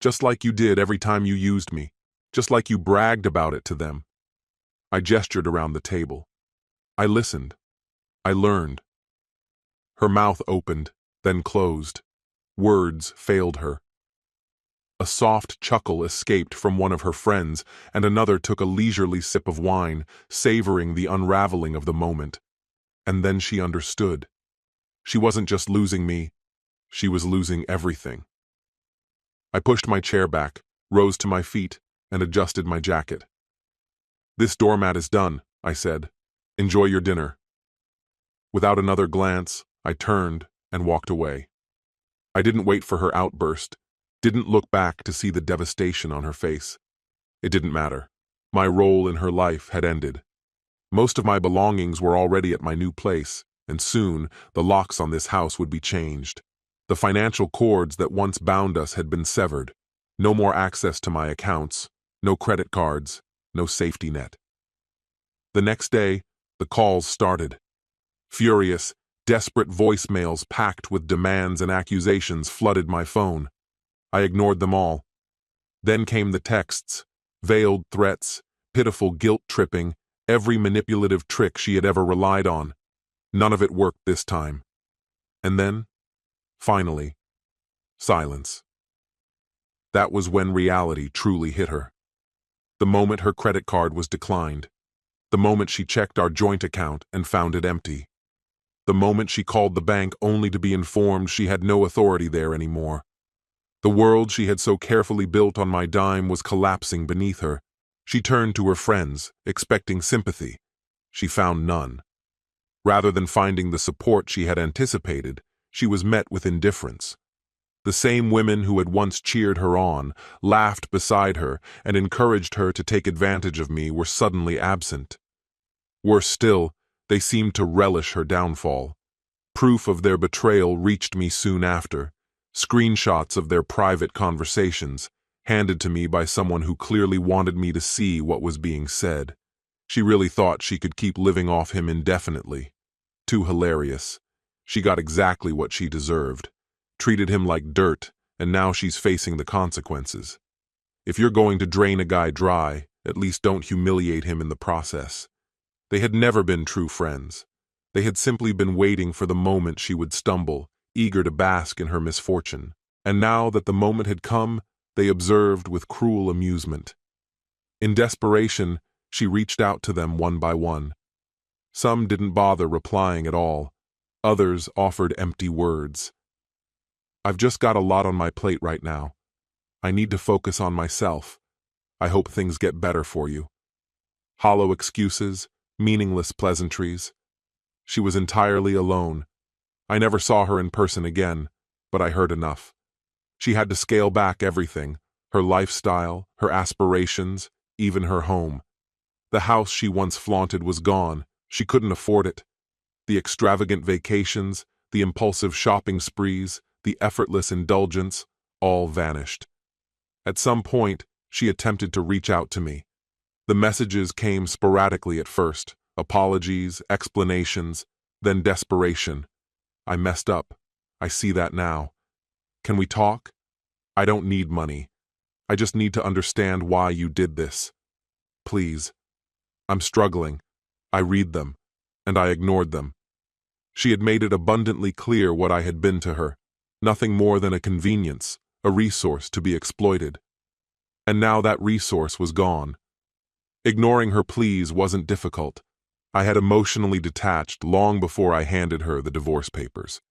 "Just like you did every time you used me. Just like you bragged about it to them." I gestured around the table. I listened. I learned. Her mouth opened, then closed. Words failed her. A soft chuckle escaped from one of her friends, and another took a leisurely sip of wine, savoring the unraveling of the moment. And then she understood. She wasn't just losing me, she was losing everything. I pushed my chair back, rose to my feet, and adjusted my jacket. "This doormat is done," I said. "Enjoy your dinner." Without another glance, I turned and walked away. I didn't wait for her outburst, didn't look back to see the devastation on her face. It didn't matter. My role in her life had ended. Most of my belongings were already at my new place, and soon the locks on this house would be changed. The financial cords that once bound us had been severed. No more access to my accounts, no credit cards, no safety net. The next day, the calls started. Furious, desperate voicemails packed with demands and accusations flooded my phone. I ignored them all. Then came the texts, veiled threats, pitiful guilt-tripping, every manipulative trick she had ever relied on. None of it worked this time. And then, finally, silence. That was when reality truly hit her. The moment her credit card was declined. The moment she checked our joint account and found it empty. The moment she called the bank only to be informed she had no authority there anymore. The world she had so carefully built on my dime was collapsing beneath her. She turned to her friends, expecting sympathy. She found none. Rather than finding the support she had anticipated, she was met with indifference. The same women who had once cheered her on, laughed beside her, and encouraged her to take advantage of me were suddenly absent. Worse still, they seemed to relish her downfall. Proof of their betrayal reached me soon after. Screenshots of their private conversations, handed to me by someone who clearly wanted me to see what was being said. She really thought she could keep living off him indefinitely. Too hilarious. She got exactly what she deserved. Treated him like dirt, and now she's facing the consequences. If you're going to drain a guy dry, at least don't humiliate him in the process. They had never been true friends. They had simply been waiting for the moment she would stumble, eager to bask in her misfortune. And now that the moment had come, they observed with cruel amusement. In desperation, she reached out to them one by one. Some didn't bother replying at all. Others offered empty words. "I've just got a lot on my plate right now. I need to focus on myself. I hope things get better for you." Hollow excuses, meaningless pleasantries. She was entirely alone. I never saw her in person again, but I heard enough. She had to scale back everything, her lifestyle, her aspirations, even her home. The house she once flaunted was gone. She couldn't afford it. The extravagant vacations, the impulsive shopping sprees, the effortless indulgence, all vanished. At some point, she attempted to reach out to me. The messages came sporadically at first, apologies, explanations, then desperation. "I messed up. I see that now. Can we talk? I don't need money. I just need to understand why you did this. Please. I'm struggling." I read them, and I ignored them. She had made it abundantly clear what I had been to her. Nothing more than a convenience, a resource to be exploited. And now that resource was gone. Ignoring her pleas wasn't difficult. I had emotionally detached long before I handed her the divorce papers.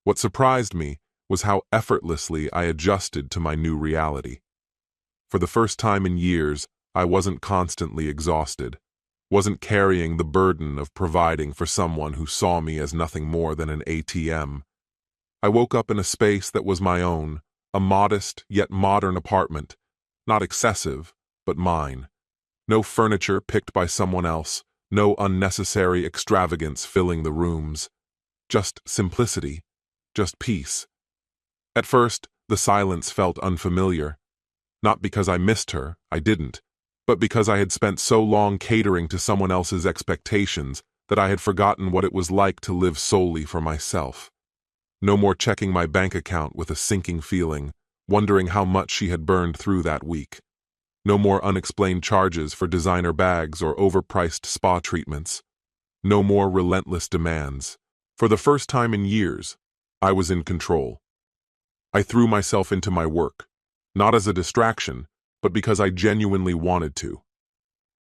What surprised me was how effortlessly I adjusted to my new reality. For the first time in years, I wasn't constantly exhausted, wasn't carrying the burden of providing for someone who saw me as nothing more than an ATM. I woke up in a space that was my own, a modest yet modern apartment, not excessive, but mine. No furniture picked by someone else, no unnecessary extravagance filling the rooms. Just simplicity, just peace. At first, The silence felt unfamiliar. Not because I missed her, I didn't, but because I had spent so long catering to someone else's expectations that I had forgotten what it was like to live solely for myself. No more checking my bank account with a sinking feeling, wondering how much she had burned through that week. No more unexplained charges for designer bags or overpriced spa treatments. No more relentless demands. For the first time in years, I was in control. I threw myself into my work, not as a distraction, but because I genuinely wanted to.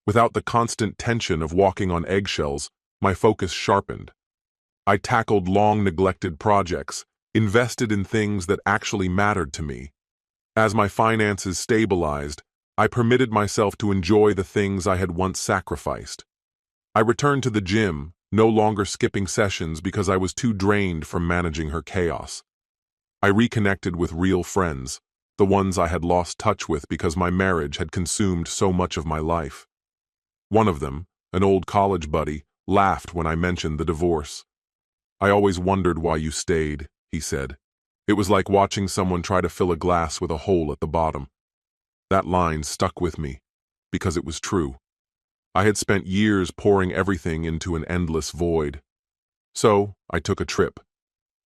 Without the constant tension of walking on eggshells, my focus sharpened. I tackled long-neglected projects, invested in things that actually mattered to me. As my finances stabilized, I permitted myself to enjoy the things I had once sacrificed. I returned to the gym, no longer skipping sessions because I was too drained from managing her chaos. I reconnected with real friends, the ones I had lost touch with because my marriage had consumed so much of my life. One of them, an old college buddy, laughed when I mentioned the divorce. "I always wondered why you stayed," he said. "It was like watching someone try to fill a glass with a hole at the bottom." That line stuck with me, because it was true. I had spent years pouring everything into an endless void. So, I took a trip.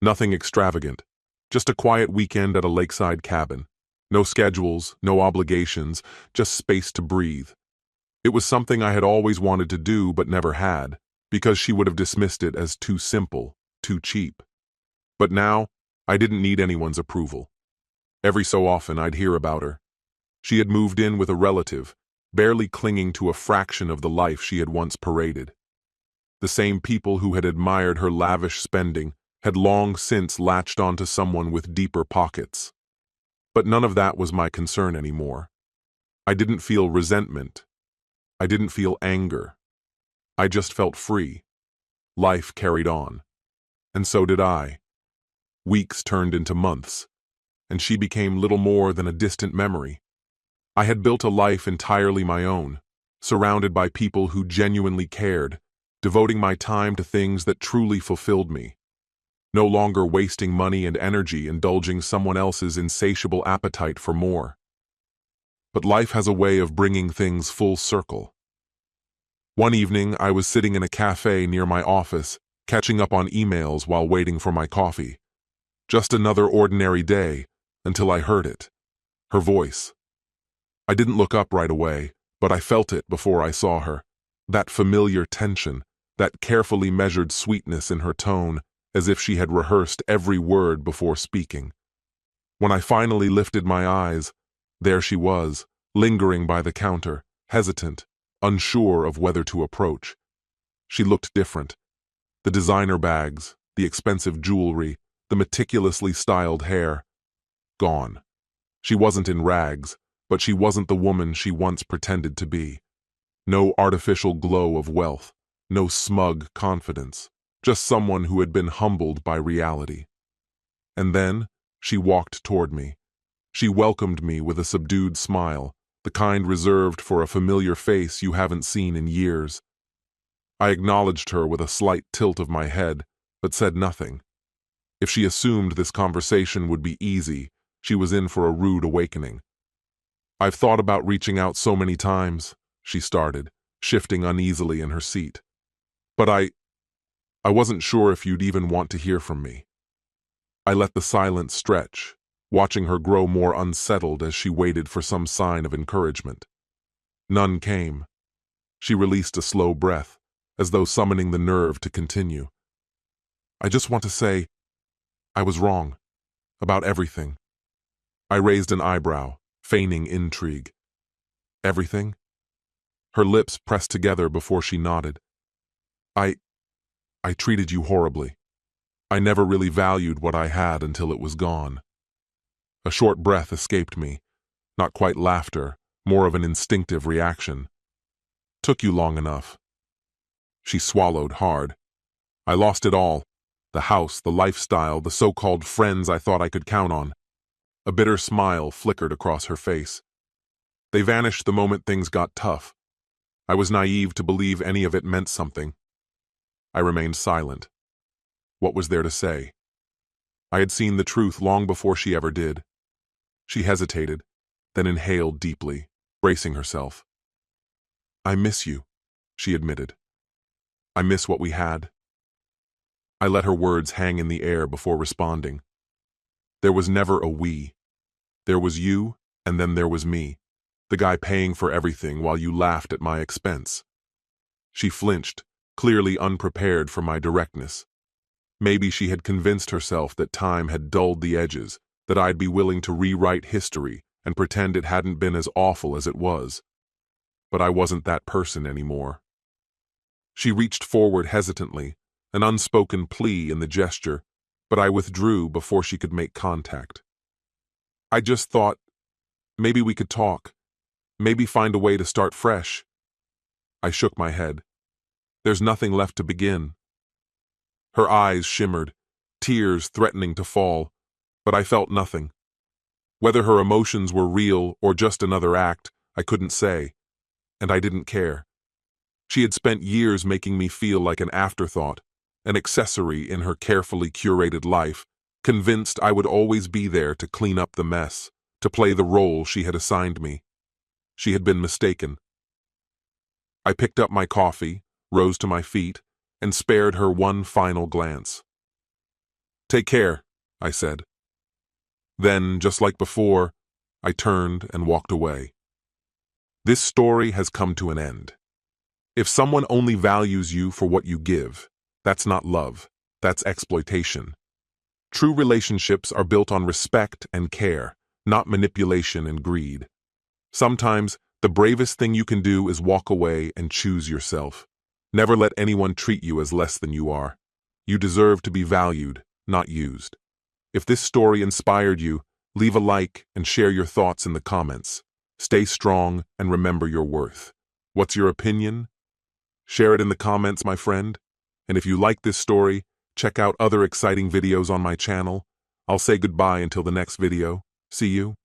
Nothing extravagant, just a quiet weekend at a lakeside cabin. No schedules, no obligations, just space to breathe. It was something I had always wanted to do but never had, because she would have dismissed it as too simple, too cheap. But now, I didn't need anyone's approval. Every so often I'd hear about her. She had moved in with a relative, barely clinging to a fraction of the life she had once paraded. The same people who had admired her lavish spending had long since latched onto someone with deeper pockets. But none of that was my concern anymore. I didn't feel resentment. I didn't feel anger. I just felt free. Life carried on. And so did I. Weeks turned into months, and she became little more than a distant memory. I had built a life entirely my own, surrounded by people who genuinely cared, devoting my time to things that truly fulfilled me. No longer wasting money and energy indulging someone else's insatiable appetite for more. But life has a way of bringing things full circle. One evening, I was sitting in a cafe near my office, catching up on emails while waiting for my coffee. Just another ordinary day, until I heard it. Her voice. I didn't look up right away, but I felt it before I saw her. That familiar tension, that carefully measured sweetness in her tone, as if she had rehearsed every word before speaking. When I finally lifted my eyes, there she was, lingering by the counter, hesitant, unsure of whether to approach. She looked different. The designer bags, the expensive jewelry, the meticulously styled hair. Gone. She wasn't in rags, but she wasn't the woman she once pretended to be. No artificial glow of wealth, no smug confidence, just someone who had been humbled by reality. And then, she walked toward me. She welcomed me with a subdued smile, the kind reserved for a familiar face you haven't seen in years. I acknowledged her with a slight tilt of my head, but said nothing. If she assumed this conversation would be easy, she was in for a rude awakening. "I've thought about reaching out so many times," she started, shifting uneasily in her seat. "But I wasn't sure if you'd even want to hear from me." I let the silence stretch, watching her grow more unsettled as she waited for some sign of encouragement. None came. She released a slow breath, as though summoning the nerve to continue. "I just want to say, I was wrong. About everything." I raised an eyebrow, feigning intrigue. "Everything?" Her lips pressed together before she nodded. I treated you horribly. I never really valued what I had until it was gone." A short breath escaped me, not quite laughter, more of an instinctive reaction. "Took you long enough." She swallowed hard. "I lost it all. The house, the lifestyle, the so-called friends I thought I could count on." A bitter smile flickered across her face. "They vanished the moment things got tough. I was naive to believe any of it meant something." I remained silent. What was there to say? I had seen the truth long before she ever did. She hesitated, then inhaled deeply, bracing herself. "I miss you," she admitted. "I miss what we had." I let her words hang in the air before responding. There was never a we. There was you, and then there was me, the guy paying for everything while you laughed at my expense. She flinched, clearly unprepared for my directness. Maybe she had convinced herself that time had dulled the edges, that I'd be willing to rewrite history and pretend it hadn't been as awful as it was. But I wasn't that person anymore. She reached forward hesitantly, an unspoken plea in the gesture, but I withdrew before she could make contact. "I just thought, maybe we could talk, maybe find a way to start fresh." I shook my head. "There's nothing left to begin." Her eyes shimmered, tears threatening to fall, but I felt nothing. Whether her emotions were real or just another act, I couldn't say, and I didn't care. She had spent years making me feel like an afterthought, an accessory in her carefully curated life, convinced I would always be there to clean up the mess, to play the role she had assigned me. She had been mistaken. I picked up my coffee, rose to my feet, and spared her one final glance. "Take care," I said. Then, just like before, I turned and walked away. This story has come to an end. If someone only values you for what you give, that's not love, that's exploitation. True relationships are built on respect and care, not manipulation and greed. Sometimes, the bravest thing you can do is walk away and choose yourself. Never let anyone treat you as less than you are. You deserve to be valued, not used. If this story inspired you, leave a like and share your thoughts in the comments. Stay strong and remember your worth. What's your opinion? Share it in the comments, my friend. And if you like this story, check out other exciting videos on my channel. I'll say goodbye until the next video. See you.